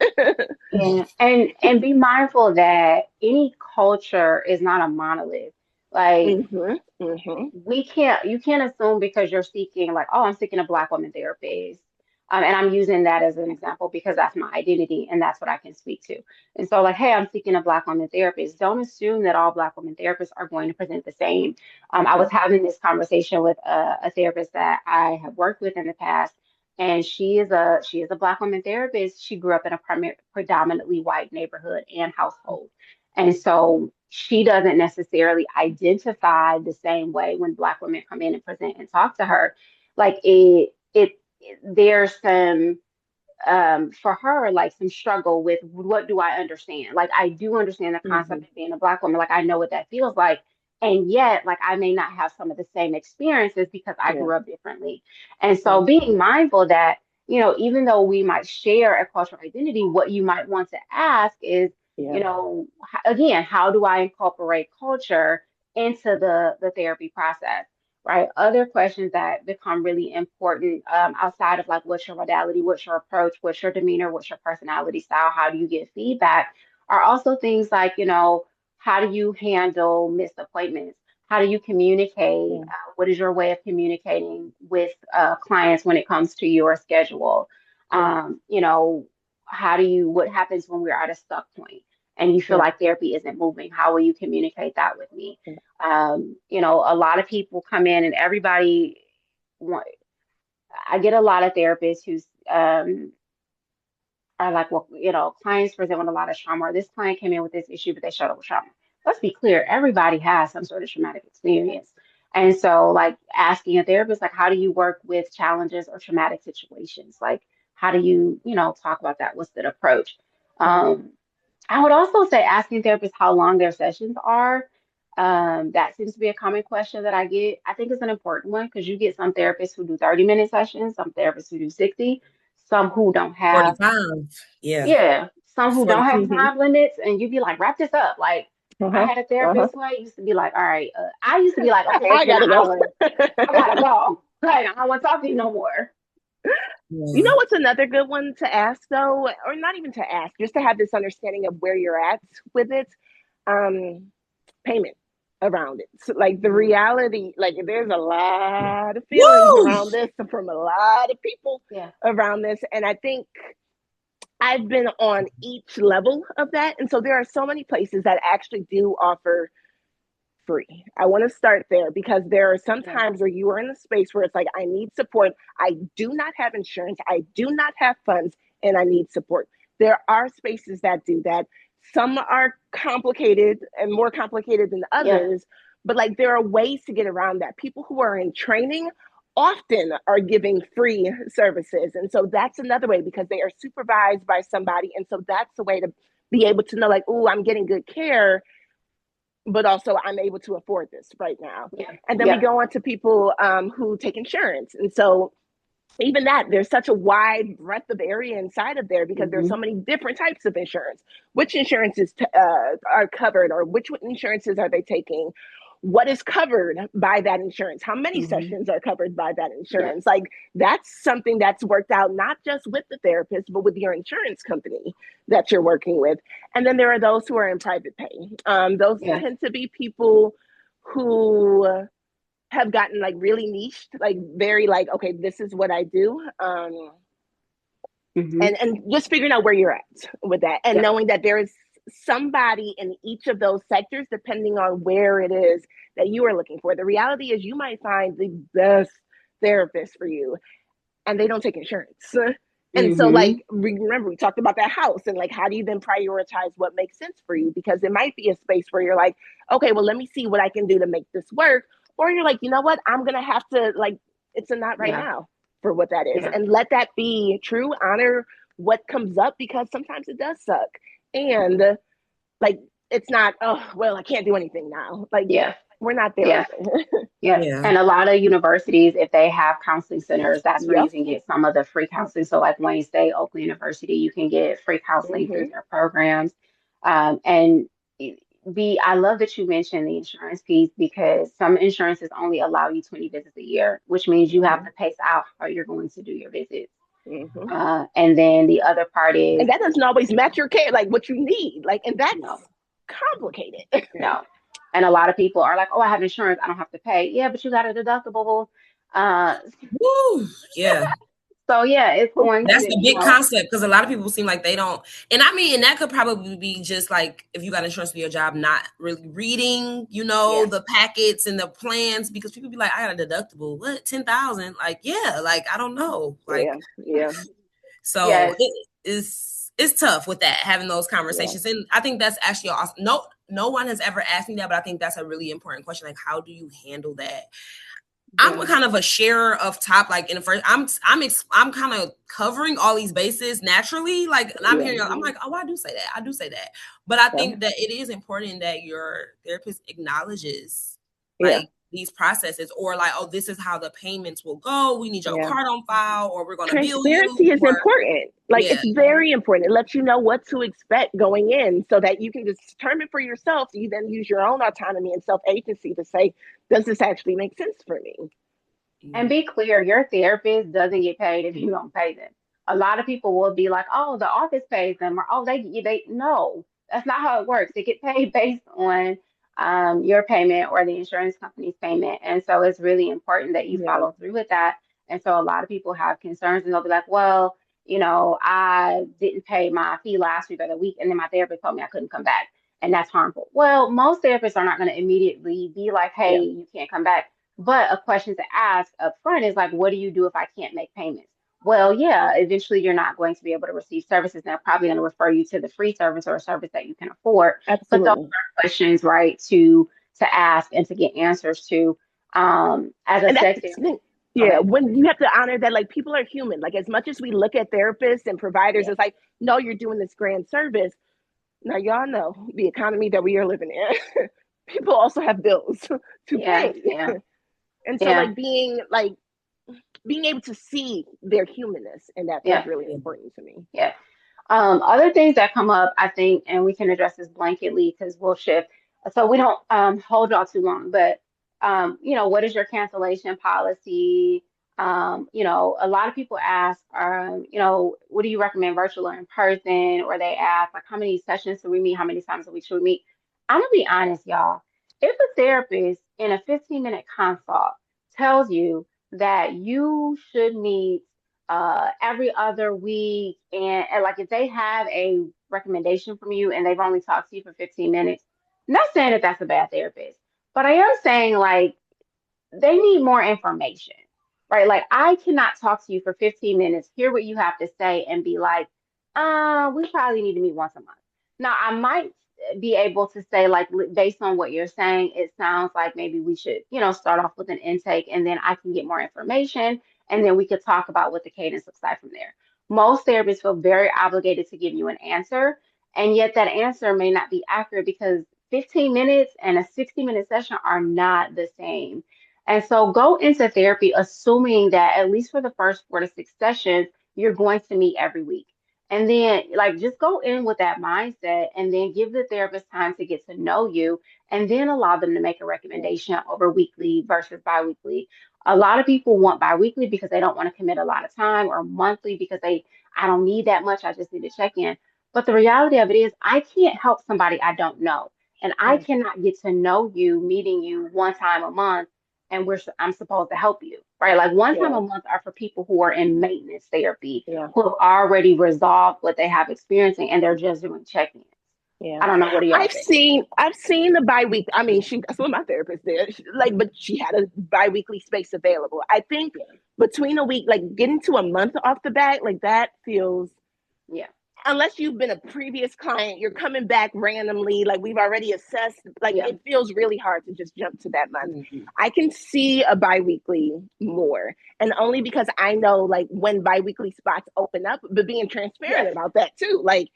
Yeah. And be mindful that any culture is not a monolith. Like Mm-hmm. Mm-hmm. you can't assume because you're seeking like, oh, I'm seeking a Black woman therapist. And I'm using that as an example because that's my identity and that's what I can speak to. And so like, hey, I'm seeking a Black woman therapist. Don't assume that all Black women therapists are going to present the same. I was Mm-hmm. having this conversation with a therapist that I have worked with in the past, and she is a Black woman therapist. She grew up in a predominantly white neighborhood and household. And so she doesn't necessarily identify the same way when Black women come in and present and talk to her. Like there's some, for her, like some struggle with what do I understand? Like I do understand the Mm-hmm. concept of being a Black woman. Like I know what that feels like. And yet, like I may not have some of the same experiences because I Yeah. grew up differently. And so Mm-hmm. being mindful that, even though we might share a cultural identity, what you might want to ask is, Yeah. again, how do I incorporate culture into the therapy process? Right. Other questions that become really important, outside of like, what's your modality, what's your approach, what's your demeanor, what's your personality style, how do you get feedback, are also things like, how do you handle missed appointments? How do you communicate? Yeah. What is your way of communicating with clients when it comes to your schedule? Yeah. You know, what happens when we're at a stuck point and you feel Yeah. like therapy isn't moving? How will you communicate that with me? Yeah. You know, a lot of people come in and want, I get a lot of therapists who's are like, well, you know, clients present with a lot of trauma, or this client came in with this issue, but they showed up with trauma. Let's be clear, everybody has some sort of traumatic experience. And so, like, asking a therapist, like, how do you work with challenges or traumatic situations? Like, how do you, you know, talk about that? What's the approach? Yeah. Um, I would also say asking therapists how long their sessions are. That seems to be a common question that I get. I think it's an important one because you get some therapists who do 30-minute sessions, some therapists who do 60, some who don't have 45. Yeah. yeah, some who don't 40. have Mm-hmm. time limits, and you'd be like, wrap this up. Like, I Uh-huh. had a Uh-huh. therapist who I used to be like, all right, I used to be like, okay, it's I been an gotta go. hour. I gotta go. Like, I don't want to talk to you no more. You know Yeah. what's another good one to ask though, or not even to ask, just to have this understanding of where you're at with it. Um, Payment around it. So, like the Mhm. reality, like there's a lot of feelings Woo! around this from a lot of people Yeah. around this, and I think I've been on each level of that, and so there are so many places that actually do offer free. I want to start there because there are some Yeah. times where you are in a space where it's like, I need support. I do not have insurance. I do not have funds, and I need support. There are spaces that do that. Some are complicated and more complicated than Yeah. others, but like there are ways to get around that. People who are in training often are giving free services. And so that's another way because they are supervised by somebody. And so that's a way to be able to know, like, oh, I'm getting good care, but also I'm able to afford this right now. Yeah. And then we Yeah. go on to people who take insurance. And so even that, there's such a wide breadth of area inside of there because there's Hmm. so many different types of insurance. Which insurances are covered, or which insurances are they taking? What is covered by that insurance? How many Hmm. sessions are covered by that Yeah. insurance? Like that's something that's worked out not just with the therapist, but with your insurance company that you're working with. And then there are those who are in private pay. Those Yeah. tend to be people who have gotten like really niched, like very like, okay, this is what I do. Hmm. And just figuring out where you're at with that and Yeah. knowing that there is somebody in each of those sectors, depending on where it is that you are looking for. The reality is you might find the best therapist for you and they don't take insurance. And so, Hmm. like, remember, we talked about that house and like, how do you then prioritize what makes sense for you? Because it might be a space where you're like, okay, well, let me see what I can do to make this work. Or you're like, you know what, I'm going to have to, like, it's a not right Yeah. now for what that is. Yeah. And let that be true. Honor what comes up because sometimes it does suck. And like, it's not, oh, well, I can't do anything now. Like, Yeah. we're not there Yeah. either. Yeah. Yeah. And a lot of universities, if they have counseling centers, that's where you Yep. can get some of the free counseling. So, like Wayne State, Oakland University, you can get free counseling through Mm-hmm. their programs. And I love that you mentioned the insurance piece because some insurances only allow you 20 visits a year, which means you have Mm-hmm. to pace out how you're going to do your visits. Mm-hmm. And then the other part is, And that doesn't always match your care, like what you need. Like, and that's no, complicated. no. And a lot of people are like, oh, I have insurance, I don't have to pay. Yeah, but you got a deductible. Uh, Woo! Yeah. so yeah, it's going That's to, a you big know, concept because a lot of people seem like they don't. And I mean, and that could probably be just like if you got insurance for your job, not really reading, yeah, the packets and the plans because people be like, I got a deductible. What, 10,000? Like, yeah, like I don't know. Like, Yeah, yeah, so yes, it's tough with that, having those yeah, conversations. And I think that's actually awesome. No one has ever asked me that, but I think that's a really important question. Like, how do you handle that? I'm yeah, kind of a sharer of top, like in the first, I'm kind of covering all these bases naturally. Like, and I'm yeah, hearing, I'm mhm, like, oh, I do say that. I do say that. But I yeah, think that it is important that your therapist acknowledges yeah, like these processes or like, oh, this is how the payments will go. We need your yeah. card on file or we're going to bill you Transparency is or important. Like, yeah. it's very important. It lets you know what to expect going in so that you can determine for yourself. You then use your own autonomy and self agency to say, does this actually make sense for me? and Yeah. be clear, your therapist doesn't get paid if you don't pay them. A lot of people will be like, oh, the office pays them, or oh, they no. That's not how it works. It get paid based on your payment or the insurance company's payment. And so it's really important that you Yeah, follow through with that. And so a lot of people have concerns and they'll be like, well, I didn't pay my fee last week or the week, and then my therapist told me I couldn't come back. And that's harmful. Well, most therapists are not going to immediately be like, hey, yeah, you can't come back. But a question to ask up front is like, what do you do if I can't make payments? Well, yeah, eventually you're not going to be able to receive services. And they're probably going to refer you to the free service or a service that you can afford. But those absolutely. are questions, right, to ask and to get answers to. As a And that's sex the therapist, thing. go Yeah, ahead. when you have to honor that, like people are human. Like as much as we look at therapists and providers, Yeah, it's like, no, you're doing this grand service. Now y'all know the economy that we are living in. People also have bills to yeah, pay. yeah, And so yeah, being able to see their humanness, and that yeah, feels really important to me. yeah. Other things that come up, I think, and we can address this blanketly because we'll shift. So we don't hold y'all too long, but what is your cancellation policy? A lot of people ask, what do you recommend, virtual or in person? Or they ask, like, how many sessions do we meet? How many times a week should we meet? I'm gonna be honest, y'all. If a therapist in a 15-minute consult tells you that you should meet every other week, and like if they have a recommendation from you and they've only talked to you for 15 minutes, not saying that that's a bad therapist, but I am saying like they need more information, right? Like I cannot talk to you for 15 minutes, hear what you have to say, and be like, we probably need to meet once a month. Now, I might be able to say, like, based on what you're saying, it sounds like maybe we should, start off with an intake and then I can get more information and then we could talk about what the cadence looks like from there. Most therapists feel very obligated to give you an answer, and yet that answer may not be accurate because 15 minutes and a 60-minute session are not the same. And so go into therapy assuming that at least for the first 4 to 6 sessions, you're going to meet every week. And then, like, just go in with that mindset and then give the therapist time to get to know you and then allow them to make a Yeah, recommendation over weekly versus biweekly. A lot of people want biweekly because they don't want to commit a lot of time, or monthly because I don't need that much. I just need to check in. But the reality of it is, I can't help somebody I don't know. And I yeah, cannot get to know you, meeting you one time a month and I'm supposed to help you, right? Like one time yeah, a month are for people who are in maintenance therapy, yeah, who have already resolved what they have experiencing, and they're just doing check-ins. yeah. I don't know. What do y'all I've think? seen I've seen the bi-week. I mean, that's what my therapist did. But she had a bi-weekly space available. I think Yeah, between a week, like getting to a month off the bat, like that feels, yeah, unless you've been a previous client, you're coming back randomly, like we've already assessed, like yeah. it feels really hard to just jump to that month. Mhm. I can see a bi-weekly more, and only because I know like when bi-weekly spots open up, but being transparent Yes. about that too. Like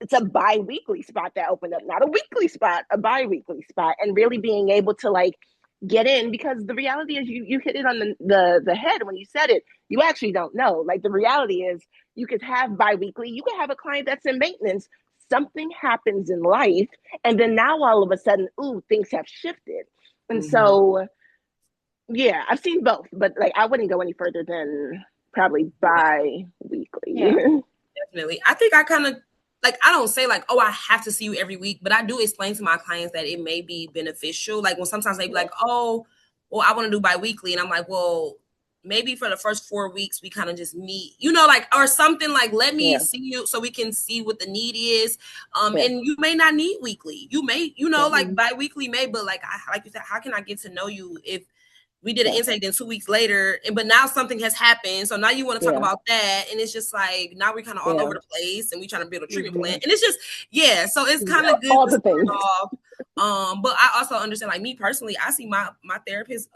it's a bi-weekly spot that opened up, not a weekly spot, a bi-weekly spot, and really being able to like get in, because the reality is you hit it on the head when you said it. You actually don't know. Like the reality is you could have bi-weekly, you could have a client that's in maintenance, something happens in life, and then now all of a sudden, ooh, things have shifted. And Mhm. so yeah, I've seen both, but like I wouldn't go any further than probably Yeah, bi-weekly. Yeah. definitely. I think I kind of like, I don't say like, oh, I have to see you every week, but I do explain to my clients that it may be beneficial. Like when sometimes they be Yeah, like, oh, well, I want to do bi-weekly. And I'm like, well, maybe for the first 4 weeks, we kind of just meet, like, or something like, let me yeah, see you so we can see what the need is. yeah, And you may not need weekly. You may, yeah, like Mhm. bi-weekly may, but like, like you said, how can I get to know you if we did an yeah, intake, then 2 weeks later, but now something has happened. So now you want to talk yeah, about that. And it's just like, now we're kind of all yeah, over the place and we trying to build a treatment plan. Mhm. And it's just, yeah. So it's Yeah. kind of good all to the start things. off. But I also understand, like me personally, I see my therapist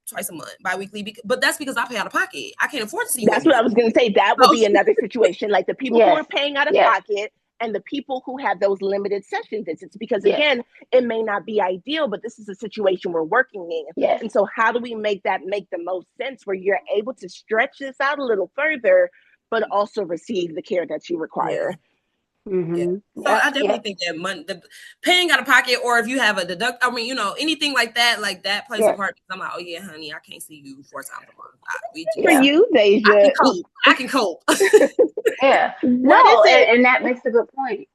twice a month, bi-weekly, but that's because I pay out of pocket. I can't afford to see you That's every what I week. was going to say. That would So be another situation, like the people who Yes. are paying out of Yes. pocket and the people who have those limited session visits. Because Yes. again, it may not be ideal, but this is a situation we're working in. Yes. And so, how do we make that make the most sense where you're able to stretch this out a little further, but also receive the care that you yeah. require? Yeah. Mhm. So I Yep. definitely Yep. think that money, the paying out of pocket, or if you have a deduct, I mean, anything like that plays a Yes. part. I'm like, oh yeah, honey, I can't see you 4 times a month. For Yeah. you, I can Deja, cope. I can cope. Yeah. what is No, it? and that makes a good point.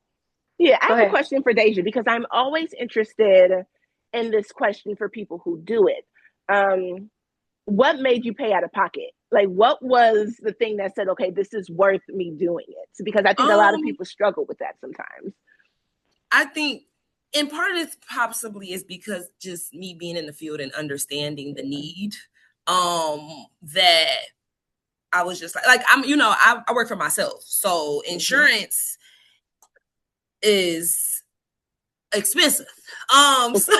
Yeah, I Go have a ahead. question for Deja because I'm always interested in this question for people who do it. Um, what made you pay out of pocket? Like, what was the thing that said, okay, this is worth me doing it? So, because I think a lot of Um, people struggle with that sometimes. I think, and part of this possibly is because just me being in the field and understanding the need, that I was just like I'm, I work for myself. So insurance is expensive. So,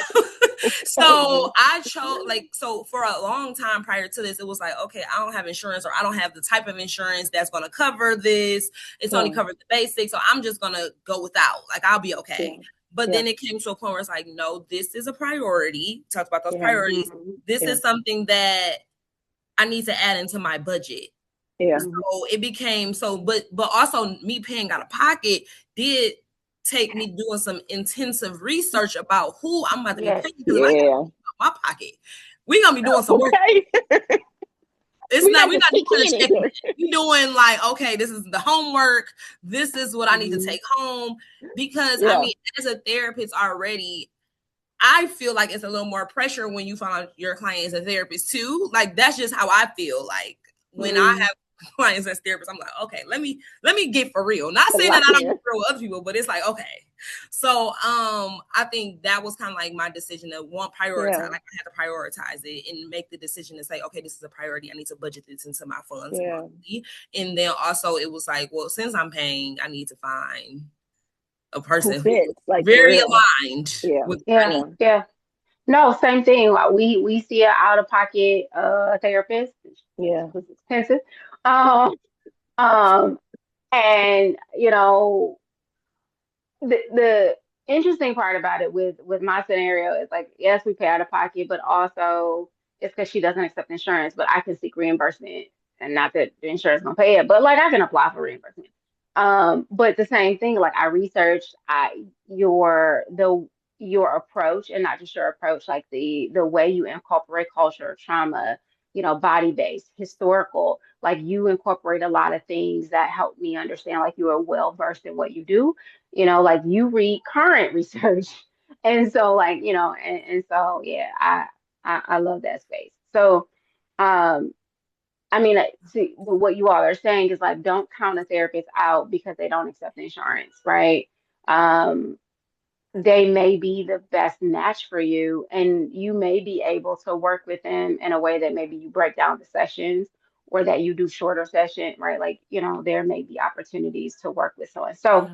so I chose so for a long time prior to this, it was like, okay, I don't have insurance or I don't have the type of insurance that's going to cover this. It's only covered the basics. So I'm just going to go without, like, I'll be okay. But then it came to a point where it's like, no, this is a priority. Talked about those priorities. This is something that I need to add into my budget. So it became but also me paying out of pocket did take me doing some intensive research about who I'm about to be paying, because if I got my pocket, we're gonna be doing some work. We're not doing a check. We're doing like, okay, this is the homework. This is what I need to take home. Because I mean, as a therapist already, I feel like it's a little more pressure when you find out your client is a therapist too. Like, that's just how I feel. Like, when I have clients as therapists, I'm like, okay, let me get for real. Not saying that I don't get for real with other people, but it's like, okay. So I think that was kind of like my decision to prioritize. Like, I had to prioritize it and make the decision to say, okay, this is a priority. I need to budget this into my funds monthly. And then also it was like, well, since I'm paying, I need to find a person who's like very aligned with money. No, same thing. Like, we see an out of pocket therapist. It's expensive. Um, and the interesting part about it with my scenario is, like, yes, we pay out of pocket, but also it's because she doesn't accept insurance, but I can seek reimbursement, and not that the insurance gonna pay it, but like I can apply for reimbursement. But the same thing, like, I researched your approach, and not just your approach, like the way you incorporate culture, trauma, body based, historical, like you incorporate a lot of things that help me understand, like, you are well versed in what you do, like you read current research. And so, like, and so, yeah, I love that space. So, um, I mean, see, what you all are saying is, like, don't count a therapist out because they don't accept insurance, right? Um, they may be the best match for you, and you may be able to work with them in a way that maybe you break down the sessions, or that you do shorter session, right? Like, there may be opportunities to work with someone. So,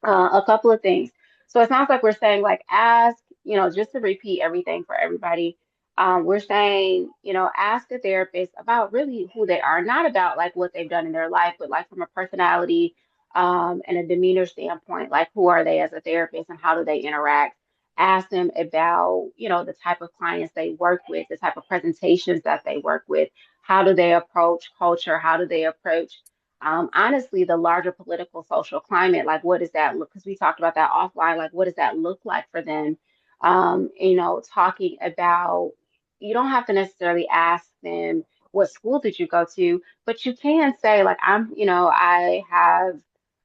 a couple of things. So it sounds like we're saying, like, ask, just to repeat everything for everybody. We're saying, ask a therapist about really who they are, not about like what they've done in their life, but like from a personality, and a demeanor standpoint, like who are they as a therapist and how do they interact? Ask them about, the type of clients they work with, the type of presentations that they work with. How do they approach culture? How do they approach honestly, the larger political social climate? Like, what does that look? Because we talked about that offline. Like, what does that look like for them? Talking about, you don't have to necessarily ask them what school did you go to, but you can say, like, I have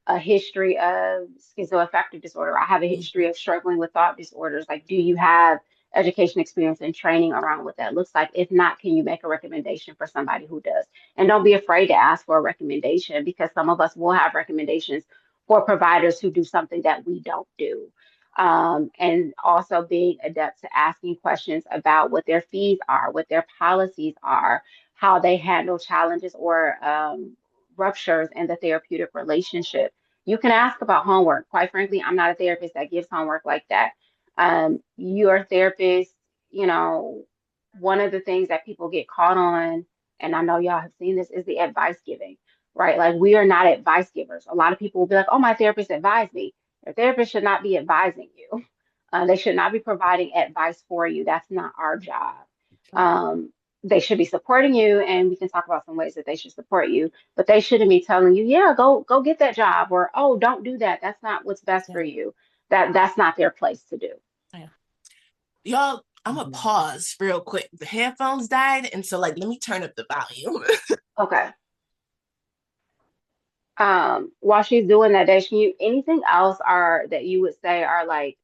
a history of schizoaffective disorder. I have a history of struggling with thought disorders. Like, do you have education experience and training around what that looks like? If not, can you make a recommendation for somebody who does? And don't be afraid to ask for a recommendation, because some of us will have recommendations for providers who do something that we don't do. And also being adept to asking questions about what their fees are, what their policies are, how they handle challenges or ruptures in the therapeutic relationship. You can ask about homework. Quite frankly, I'm not a therapist that gives homework like that. Your therapist, you know, one of the things that people get caught on, and I know y'all have seen this, is the advice giving, right? Like, we are not advice givers. A lot of people will be like, oh, my therapist advised me. Your therapist should not be advising you. They should not be providing advice for you. That's not our job. They should be supporting you, and we can talk about some ways that they should support you, but they shouldn't be telling you, yeah, go get that job, or, oh, don't do that. That's not what's best for you. That's not their place to do. Y'all, I'm gonna pause real quick. The headphones died, and so, like, let me turn up the volume. Okay. while she's doing that, Dash, can you anything else are that you would say are like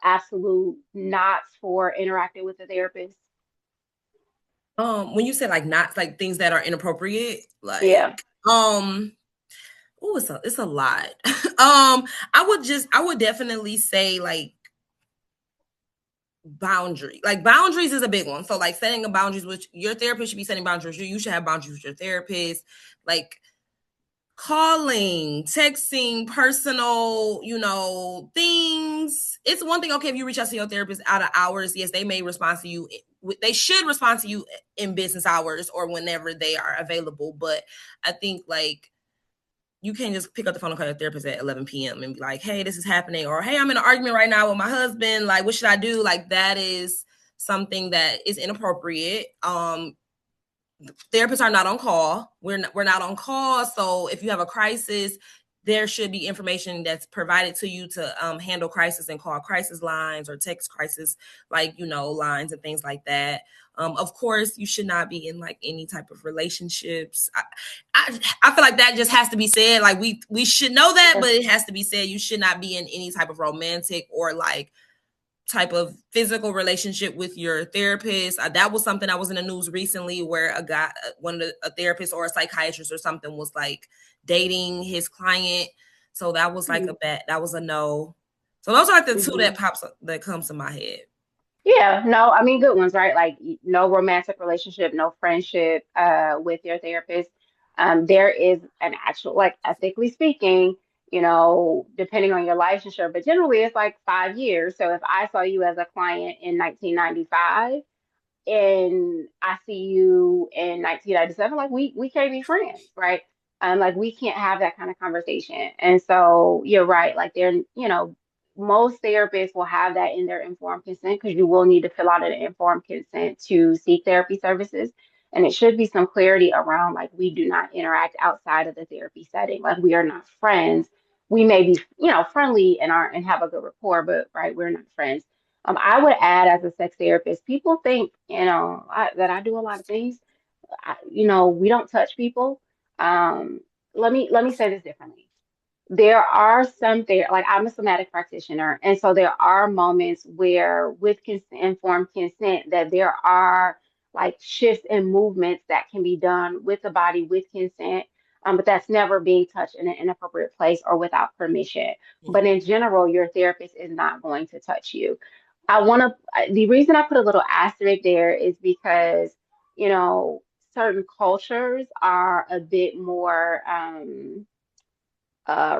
absolute nots for interacting with the therapist? When you say like not like things that are inappropriate, like Yeah. oh, it's a lot. I would definitely say like boundaries is a big one. So like setting a boundaries with your therapist should be setting boundaries. You should have boundaries with your therapist. Like calling, texting, personal, things. It's one thing, okay, if you reach out to your therapist out of hours, yes, they may respond to you. They should respond to you in business hours or whenever they are available. But I think like you can't just pick up the phone and call your therapist at 11 p.m. and be like, hey, this is happening. Or, hey, I'm in an argument right now with my husband. Like, what should I do? Like, that is something that is inappropriate. Therapists are not on call. We're not on call. So if you have a crisis, there should be information that's provided to you to handle crisis and call crisis lines or text crisis, lines and things like that. Of course, you should not be in like any type of relationships. I feel like that just has to be said. Like we should know that, but it has to be said. You should not be in any type of romantic or like type of physical relationship with your therapist. That was something that was in the news recently where a therapist or a psychiatrist or something was like dating his client. So that was like that was a no. So those are like the two that comes to my head. Yeah, no, I mean good ones, right? Like no romantic relationship, no friendship with your therapist. There is an actual, like ethically speaking, depending on your licensure, but generally it's like 5 years. So if I saw you as a client in 1995 and I see you in 1997, like we can't be friends, right? Like we can't have that kind of conversation. And so you're right, like most therapists will have that in their informed consent because you will need to fill out an informed consent to seek therapy services. And it should be some clarity around like we do not interact outside of the therapy setting. Like we are not friends. We may be, friendly and have a good rapport, but right, we're not friends. I would add as a sex therapist, people think, that I do a lot of things. We don't touch people. Um, let me say this differently. There are some there, like I'm a somatic practitioner, and so there are moments where, with informed consent, that there are like shifts and movements that can be done with the body with consent. But that's never being touched in an inappropriate place or without permission. But in general, your therapist is not going to touch you. The reason I put a little asterisk there is because, you know, certain cultures are a bit more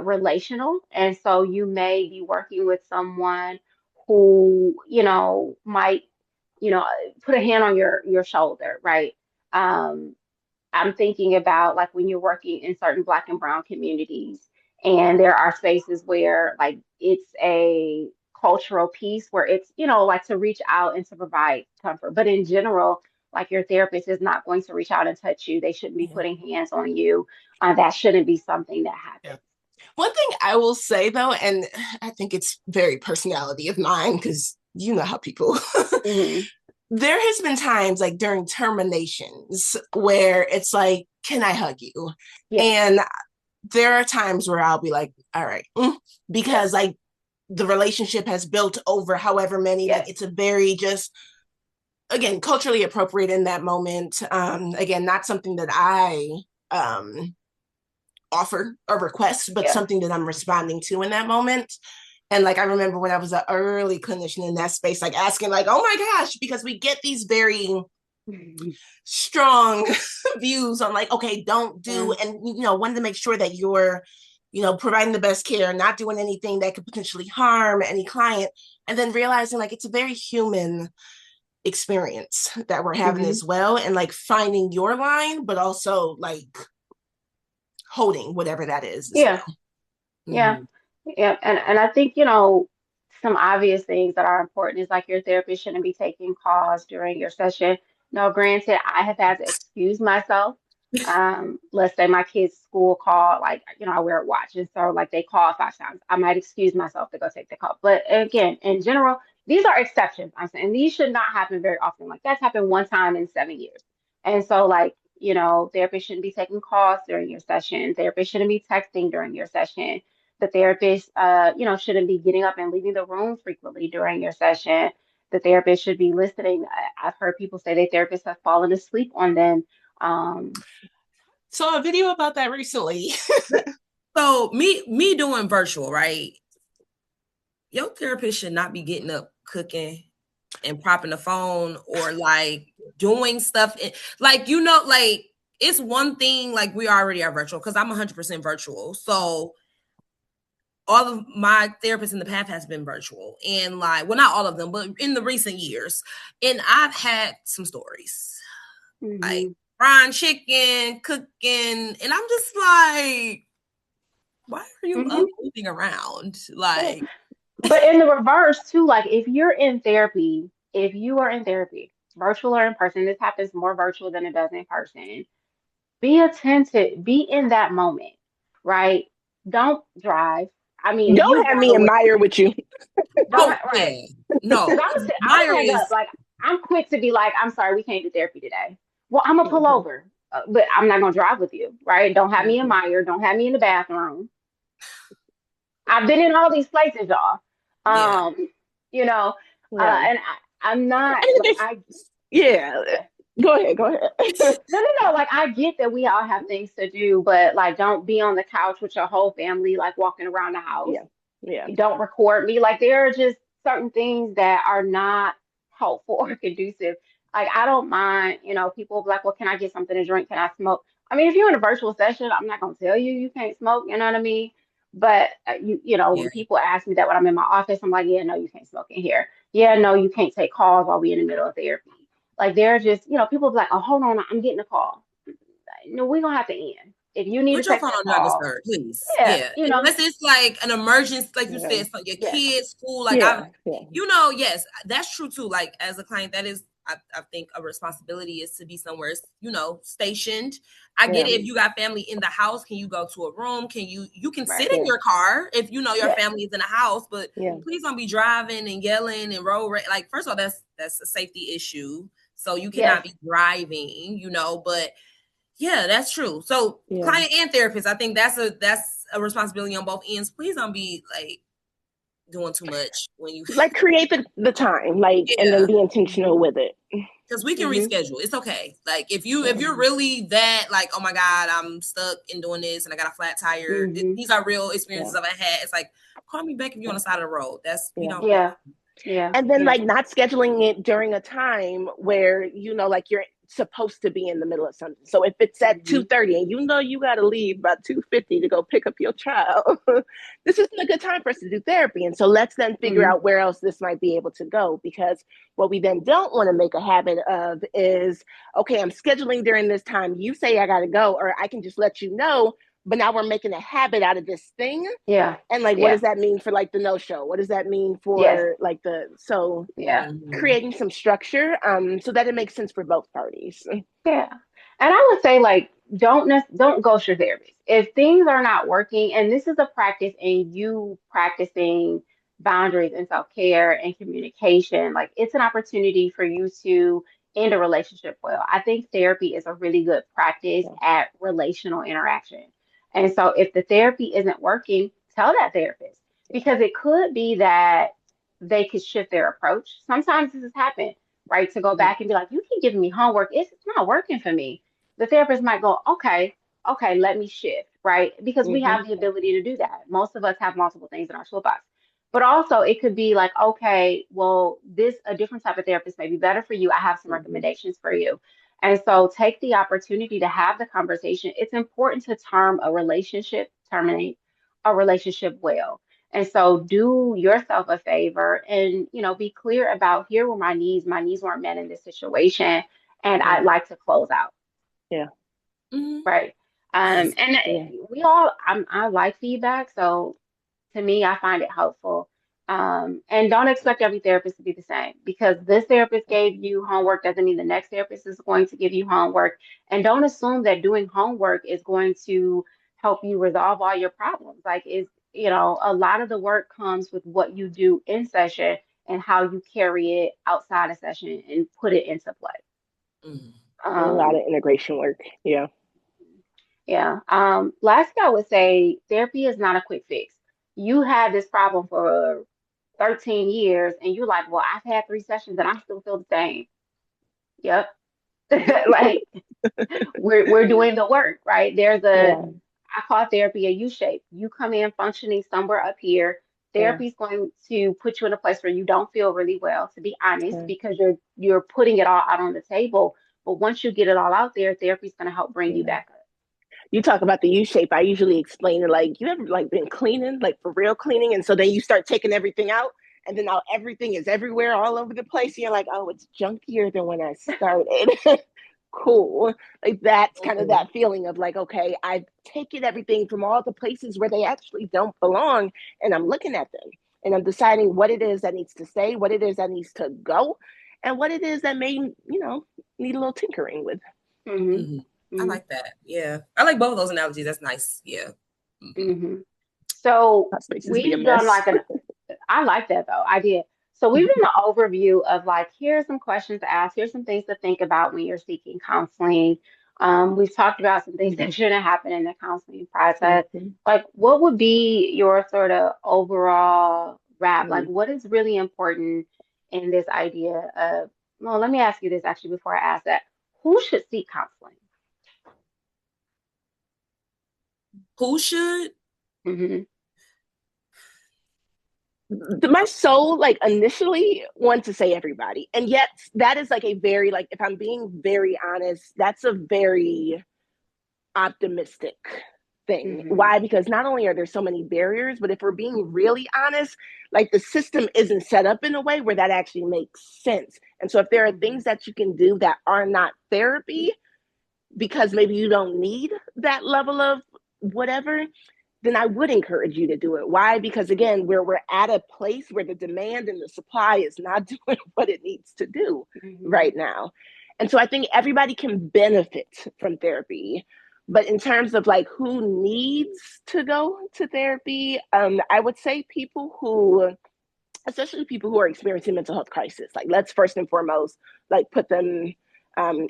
relational. And so you may be working with someone who, might, you know, put a hand on your shoulder, right? Um, I'm thinking about like when you're working in certain Black and Brown communities, and there are spaces where like it's a cultural piece where it's, like to reach out and to provide comfort. But in general, like your therapist is not going to reach out and touch you. They shouldn't be putting hands on you. That shouldn't be something that Yeah. happens. One thing I will say though, and I think it's very personality of mine, because you know how people Hmm. there has been times like during terminations where it's like, can I hug you? Yeah. And there are times where I'll be like, all right, because like the relationship has built over however many, like it's a very just, again, culturally appropriate in that moment. Again, not something that I offer or request, but something that I'm responding to in that moment. And like I remember when I was an early clinician in that space, like asking, like, oh my gosh, because we get these very strong views on like, okay, don't do, and wanted to make sure that you're, providing the best care, not doing anything that could potentially harm any client. And then realizing like it's a very human experience that we're having as well. And like finding your line, but also like holding whatever that is as well. Yeah. Yeah. And I think, some obvious things that are important is like your therapist shouldn't be taking calls during your session. Now, granted, I have had to excuse myself. Let's say my kid's school call, like, I wear a watch. And so like they call 5 times. I might excuse myself to go take the call. But again, in general, these are exceptions. I'm saying these should not happen very often. Like that's happened one time in 7 years. And so like, therapists shouldn't be taking calls during your session. Therapists shouldn't be texting during your session. The therapist, shouldn't be getting up and leaving the room frequently during your session. The therapist should be listening. I've heard people say their therapists have fallen asleep on them. Saw a video about that recently. So me doing virtual, right? Your therapist should not be getting up, cooking, and propping the phone, or like doing stuff like, it's one thing, like we already are virtual because I'm 100% virtual. So all of my therapists in the past has been virtual, and like, well, not all of them, but in the recent years. And I've had some stories like frying chicken, cooking, and I'm just like, why are you moving around? Like, but in the reverse too, like if you are in therapy, virtual or in person, this happens more virtual than it does in person. Be attentive, be in that moment, right? Don't drive. I mean, if you Don't have me in Meyer with you. don't, right? No, I'm hang up. Like I'm quick to be like, I'm sorry, we can't do therapy today. Well, I'm gonna pull over, but I'm not gonna drive with you, right? Don't have me in Meyer. Don't have me in the bathroom. I've been in all these places, y'all. And I'm not. Yeah. Go ahead. No. Like I get that we all have things to do, but like don't be on the couch with your whole family, like walking around the house. Yeah. Don't record me. Like there are just certain things that are not helpful or conducive. Like I don't mind, people be like, well, can I get something to drink? Can I smoke? I mean, if you're in a virtual session, I'm not gonna tell you can't smoke. You know what I mean? But when people ask me that when I'm in my office, I'm like, yeah, no, you can't smoke in here. Yeah, no, you can't take calls while we in the middle of therapy. Like they're just, people be like, oh, hold on, I'm getting a call. No, we're gonna have to end. If you need put to your take phone that on not call, disturb, please. yeah, unless it's like an emergency, like you said, it's like your kids, school. Like yes, that's true too. Like as a client, that is, I think a responsibility is to be somewhere, stationed. I get it. If you got family in the house, can you go to a room? Can you can sit in your car if you know your family is in a house, but please don't be driving and yelling and like, first of all, that's a safety issue. So you cannot be driving, but yeah, that's true. So client and therapist, I think that's a responsibility on both ends. Please don't be like doing too much when you like create the time, like, and then be intentional with it. Because we can reschedule. It's okay. Like if you're really that like, oh my God, I'm stuck in doing this and I got a flat tire. These are real experiences I've had. It's like, call me back if you're on the side of the road. That's and then like not scheduling it during a time where like you're supposed to be in the middle of something. So if it's at 2:30 and you got to leave about 2:50 to go pick up your child, this isn't a good time for us to do therapy. And so let's then figure out where else this might be able to go, because what we then don't want to make a habit of is, okay, I'm scheduling during this time. You say I got to go, or I can just let you know. But now we're making a habit out of this thing. Yeah. And like, what does that mean for like the no-show? What does that mean for like creating some structure so that it makes sense for both parties. Yeah. And I would say like, don't ghost your therapist. If things are not working, and this is a practice in you practicing boundaries and self-care and communication, like it's an opportunity for you to end a relationship well. I think therapy is a really good practice at relational interaction. And so if the therapy isn't working, tell that therapist, because it could be that they could shift their approach. Sometimes this has happened, right? To go back and be like, you keep giving me homework. It's not working for me. The therapist might go, okay, let me shift, right? Because we have the ability to do that. Most of us have multiple things in our toolbox. But also it could be like, okay, well, a different type of therapist may be better for you. I have some recommendations for you. And so take the opportunity to have the conversation. It's important to terminate a relationship well. And so do yourself a favor and, be clear about, here were my needs. My needs weren't met in this situation, and I'd like to close out. Yeah. Right. And I like feedback. So to me, I find it helpful. And don't expect every therapist to be the same, because this therapist gave you homework doesn't mean the next therapist is going to give you homework. And don't assume that doing homework is going to help you resolve all your problems. Like a lot of the work comes with what you do in session and how you carry it outside of session and put it into play. A lot of integration work. Yeah. Yeah. Last thing I would say, therapy is not a quick fix. You had this problem for 13 years and you're like, well, I've had 3 sessions and I still feel the same. Yep. Like we're doing the work, right? Yeah. I call therapy a U shape. You come in functioning somewhere up here. Yeah. Therapy is going to put you in a place where you don't feel really well, to be honest, Yeah. because you're putting it all out on the table. But once you get it all out there, therapy is going to help bring you Yeah. back up. You talk about the U shape. I usually explain it like, you ever like been cleaning, like for real cleaning, and so then you start taking everything out, and then now everything is everywhere, all over the place. And you're like, oh, it's junkier than when I started. Cool. Like that's kind of that feeling of like, okay, I've taken everything from all the places where they actually don't belong, and I'm looking at them, and I'm deciding what it is that needs to stay, what it is that needs to go, and what it is that may, need a little tinkering with. Mm-hmm. I like that. Yeah. I like both of those analogies. That's nice. Yeah. Mm-hmm. So My spaces be a we've done mess. I like that though. I did. So we've done an overview of like, here's some questions to ask, here's some things to think about when you're seeking counseling. We've talked about some things that shouldn't happen in the counseling process. Mhm. Like, what would be your sort of overall wrap? Like, Mm. what is really important in this idea of, well, let me ask you this actually before I ask that. Who should seek counseling? Who should? Mm-hmm. My soul like initially wanted to say everybody, and yet that is like a very, like, if I'm being very honest, that's a very optimistic thing. Mm-hmm. Why? Because not only are there so many barriers, but if we're being really honest, like the system isn't set up in a way where that actually makes sense. And so if there are things that you can do that are not therapy because maybe you don't need that level of whatever, then I would encourage you to do it. Why? Because again, we're at a place where the demand and the supply is not doing what it needs to do right now. And so I think everybody can benefit from therapy. But in terms of like who needs to go to therapy, I would say people who, especially people who are experiencing mental health crisis, like let's first and foremost, like put them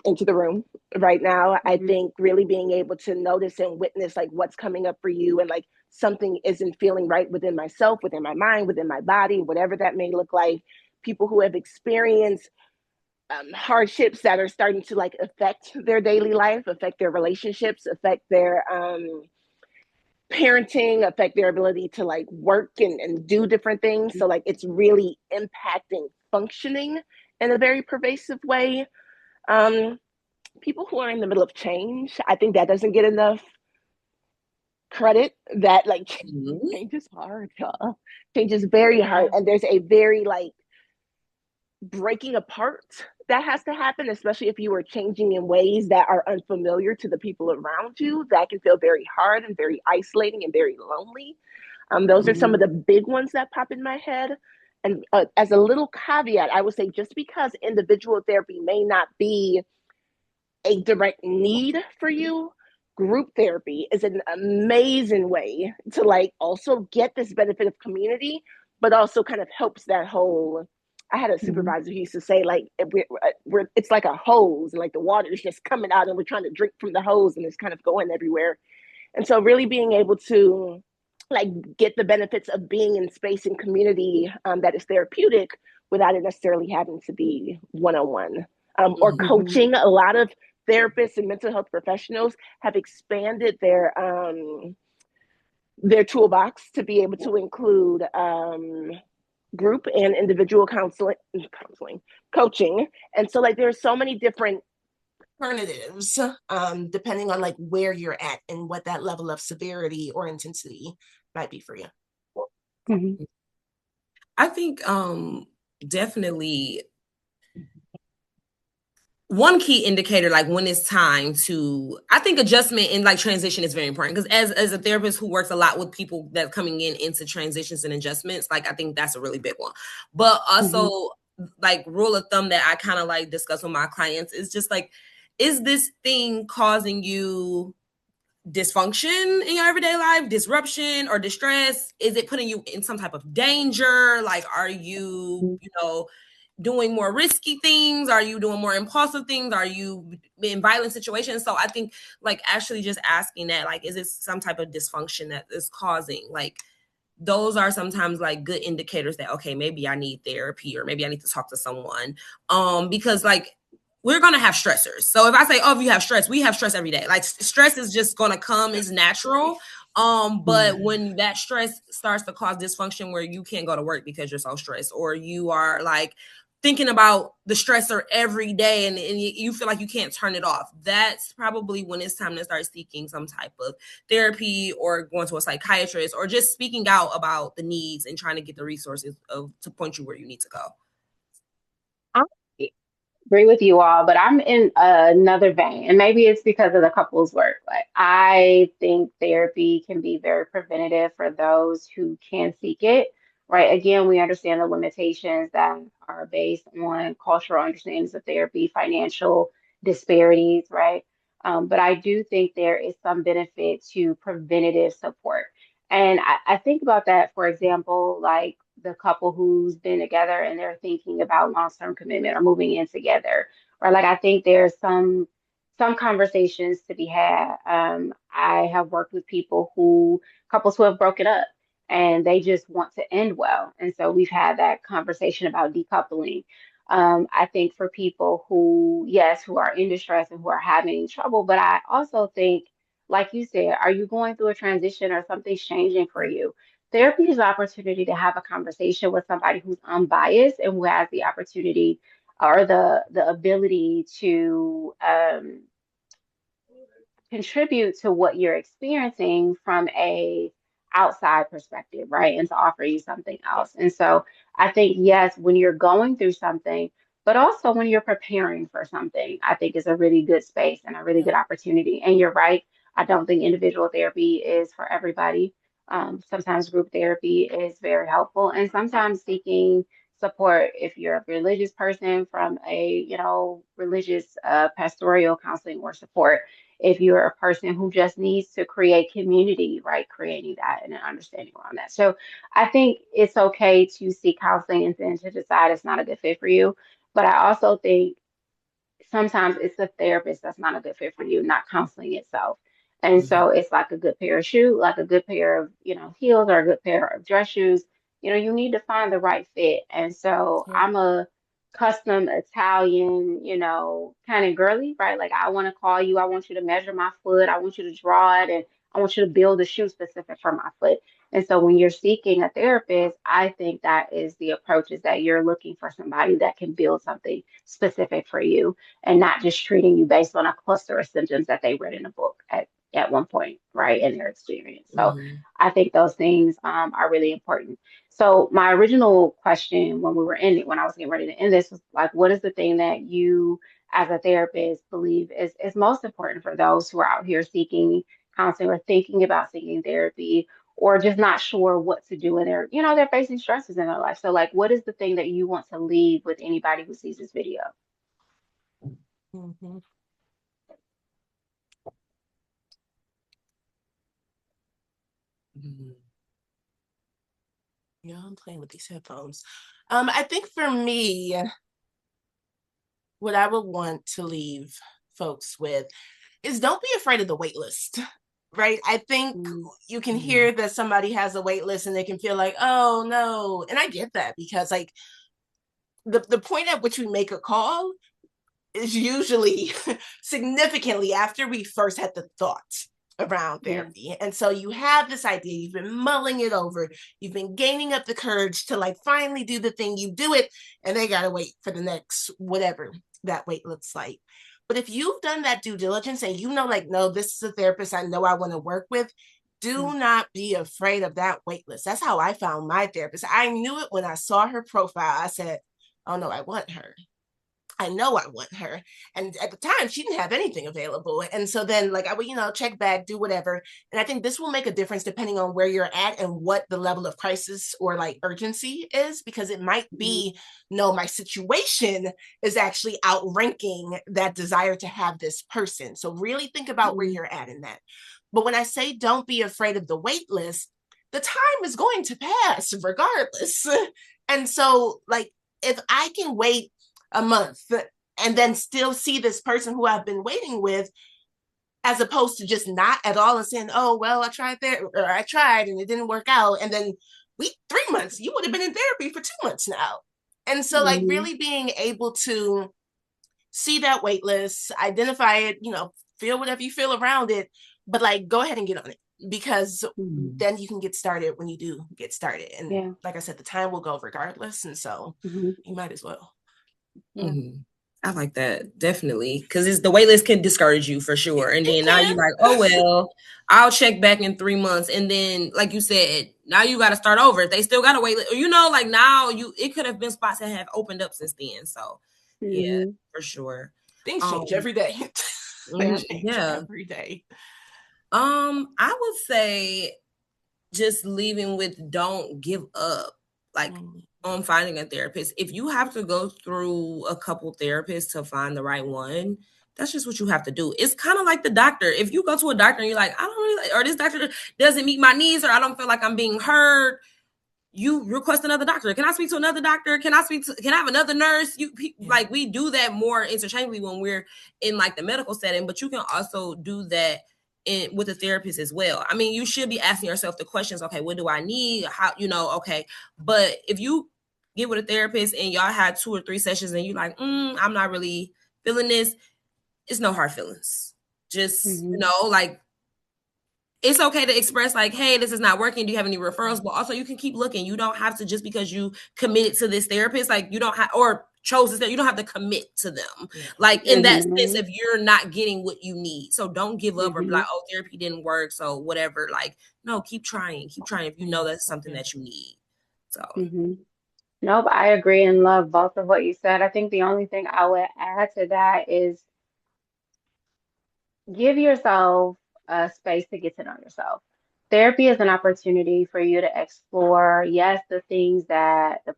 into the room right now. I think really being able to notice and witness like what's coming up for you, and like something isn't feeling right within myself, within my mind, within my body, whatever that may look like. People who have experienced hardships that are starting to like affect their daily life, affect their relationships, affect their parenting, affect their ability to like work and do different things. So like it's really impacting functioning in a very pervasive way. People who are in the middle of change, I think that doesn't get enough credit. That like change is hard, y'all. Change is very hard, and there's a very like breaking apart that has to happen, especially if you are changing in ways that are unfamiliar to the people around you. That can feel very hard and very isolating and very lonely. Those are some of the big ones that pop in my head. And as a little caveat, I would say just because individual therapy may not be a direct need for you, group therapy is an amazing way to like also get this benefit of community, but also kind of helps that whole. I had a supervisor who used to say like it's like a hose, and like the water is just coming out and we're trying to drink from the hose and it's kind of going everywhere. And so really being able to like get the benefits of being in space and community that is therapeutic without it necessarily having to be one-on-one or coaching. A lot of therapists and mental health professionals have expanded their toolbox to be able to include group and individual coaching. And so like there's so many different alternatives depending on like where you're at and what that level of severity or intensity might be for you. I think definitely one key indicator, like when it's time to, I think adjustment and like transition is very important, because as a therapist who works a lot with people that coming into transitions and adjustments, like I think that's a really big one. But also like rule of thumb that I kind of like discuss with my clients is just like, is this thing causing you dysfunction in your everyday life, disruption or distress? Is it putting you in some type of danger? Like, are you, doing more risky things? Are you doing more impulsive things? Are you in violent situations? So I think like actually just asking that, like, is it some type of dysfunction that is causing, like, those are sometimes like good indicators that, okay, maybe I need therapy or maybe I need to talk to someone. Because like we're going to have stressors. So if I say, oh, if you have stress, we have stress every day. Like stress is just going to come, is natural. But when that stress starts to cause dysfunction where you can't go to work because you're so stressed, or you are like thinking about the stressor every day and you feel like you can't turn it off, that's probably when it's time to start seeking some type of therapy or going to a psychiatrist or just speaking out about the needs and trying to get the resources to point you where you need to go. I agree with you all, but I'm in another vein, and maybe it's because of the couples work. Like, I think therapy can be very preventative for those who can seek it. Right. Again, we understand the limitations that are based on cultural understandings of therapy, financial disparities, right? But I do think there is some benefit to preventative support. And I think about that, for example, like the couple who's been together and they're thinking about long-term commitment or moving in together. Or like I think there's some conversations to be had. I have worked with people who couples who have broken up and they just want to end well. And so we've had that conversation about decoupling. I think for people who, yes, who are in distress and who are having trouble, but I also think, like you said, are you going through a transition or something's changing for you? Therapy is an opportunity to have a conversation with somebody who's unbiased and who has the opportunity or the ability to contribute to what you're experiencing from a outside perspective, right? And to offer you something else. And so I think, yes, when you're going through something, but also when you're preparing for something, I think is a really good space and a really good opportunity. And you're right. I don't think individual therapy is for everybody. Sometimes group therapy is very helpful, and sometimes seeking support if you're a religious person from a, religious pastoral counseling or support if you're a person who just needs to create community, right? Creating that and an understanding around that. So I think it's okay to seek counseling and then to decide it's not a good fit for you. But I also think sometimes it's the therapist that's not a good fit for you, not counseling itself. And so it's like a good pair of shoes, like a good pair of, heels or a good pair of dress shoes. You need to find the right fit. And so I'm a custom Italian, kind of girly, right? Like I want to call you, I want you to measure my foot, I want you to draw it, and I want you to build a shoe specific for my foot. And so when you're seeking a therapist, I think that is the approach is that you're looking for somebody that can build something specific for you and not just treating you based on a cluster of symptoms that they read in a book at one point, right, in their experience. So I think those things are really important. So my original question when I was getting ready to end this was like, what is the thing that you as a therapist believe is most important for those who are out here seeking counseling or thinking about seeking therapy or just not sure what to do and they're facing stresses in their life. So like, what is the thing that you want to leave with anybody who sees this video? Mm-hmm. Yeah, I'm playing with these headphones. I think for me, what I would want to leave folks with is don't be afraid of the wait list, right? I think you can hear that somebody has a wait list and they can feel like, oh no. And I get that because like the point at which we make a call is usually significantly after we first had the thought around therapy. And so you have this idea, you've been mulling it over, you've been gaining up the courage to like finally do the thing, you do it, and they gotta wait for the next whatever that wait looks like. But if you've done that due diligence and like, no, this is a therapist I know I want to work with, do not be afraid of that wait list. That's how I found my therapist. I knew it when I saw her profile. I said, oh no, I want her. I know I want her. And at the time, she didn't have anything available. And so then like, I would, check back, do whatever. And I think this will make a difference depending on where you're at and what the level of crisis or like urgency is, because it might be, no, my situation is actually outranking that desire to have this person. So really think about where you're at in that. But when I say don't be afraid of the wait list, the time is going to pass regardless. And so like, if I can wait a month and then still see this person who I've been waiting with, as opposed to just not at all and saying, oh, well, I tried and it didn't work out. And then 3 months, you would have been in therapy for 2 months now. And so like really being able to see that wait list, identify it, feel whatever you feel around it, but like go ahead and get on it, because then you can get started when you do get started. And like I said, the time will go regardless. And so you might as well. I like that, definitely, because the wait list can discourage you for sure. And then now you're like, oh, well, I'll check back in 3 months. And then, like you said, now you got to start over. If they still got a wait list, like now it could have been spots that have opened up since then. So, yeah, for sure. Things change every day. They change every day. I would say just leaving with don't give up. Like, on finding a therapist. If you have to go through a couple therapists to find the right one, that's just what you have to do. It's kind of like the doctor. If you go to a doctor and you're like, I don't really, or this doctor doesn't meet my needs, or I don't feel like I'm being heard, you request another doctor. Can I speak to another doctor? Can I have another nurse? Like, we do that more interchangeably when we're in like the medical setting, but you can also do that with a therapist as well. I mean, you should be asking yourself the questions, okay, what do I need? How, okay. But if you get with a therapist and y'all had 2 or 3 sessions and you're like, I'm not really feeling this, it's no hard feelings. Just, like, it's okay to express like, hey, this is not working. Do you have any referrals? But also you can keep looking. You don't have to, just because you committed to this therapist, like you don't have, or chose this, you don't have to commit to them. Like in that sense, if you're not getting what you need. So don't give up or be like, oh, therapy didn't work, so whatever. Like, no, keep trying if you know that's something that you need. So. Nope, I agree and love both of what you said. I think the only thing I would add to that is give yourself a space to get to know yourself. Therapy is an opportunity for you to explore, yes, the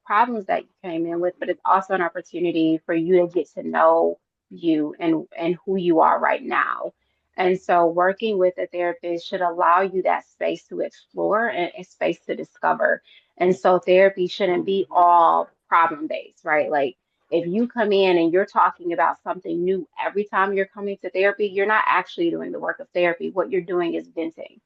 problems that you came in with, but it's also an opportunity for you to get to know you and who you are right now. And so working with a therapist should allow you that space to explore and a space to discover. And so therapy shouldn't be all problem based, right? Like, if you come in and you're talking about something new every time you're coming to therapy, you're not actually doing the work of therapy. What you're doing is venting.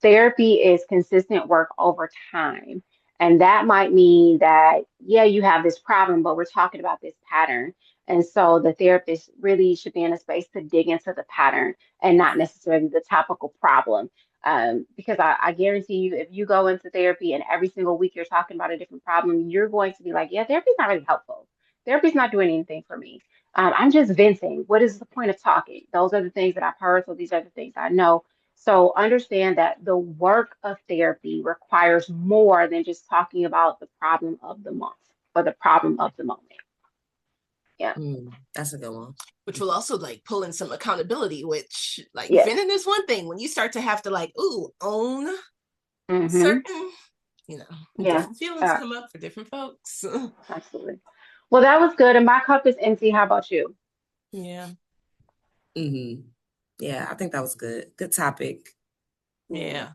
Therapy is consistent work over time. And that might mean that, yeah, you have this problem, but we're talking about this pattern. And so the therapist really should be in a space to dig into the pattern and not necessarily the topical problem. Because I guarantee you, if you go into therapy and every single week you're talking about a different problem, you're going to be like, yeah, therapy's not really helpful. Therapy's not doing anything for me. I'm just venting. What is the point of talking? Those are the things that I've heard. So these are the things I know. So understand that the work of therapy requires more than just talking about the problem of the month or the problem of the moment. Yeah. That's a good one. Which will also like pull in some accountability, which like venting is one thing. When you start to have to like, own certain, different feelings come up for different folks. Absolutely. Well, that was good. And my cup is empty. How about you? Yeah. Yeah, I think that was good. Good topic. Yeah.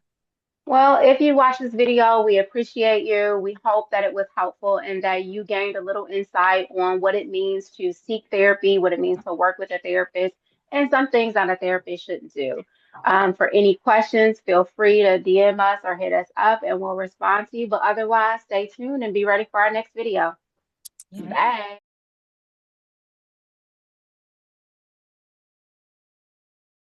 Well, if you watch this video, we appreciate you. We hope that it was helpful and that you gained a little insight on what it means to seek therapy, what it means to work with a therapist, and some things that a therapist shouldn't do. For any questions, feel free to DM us or hit us up and we'll respond to you. But otherwise, stay tuned and be ready for our next video. Bye.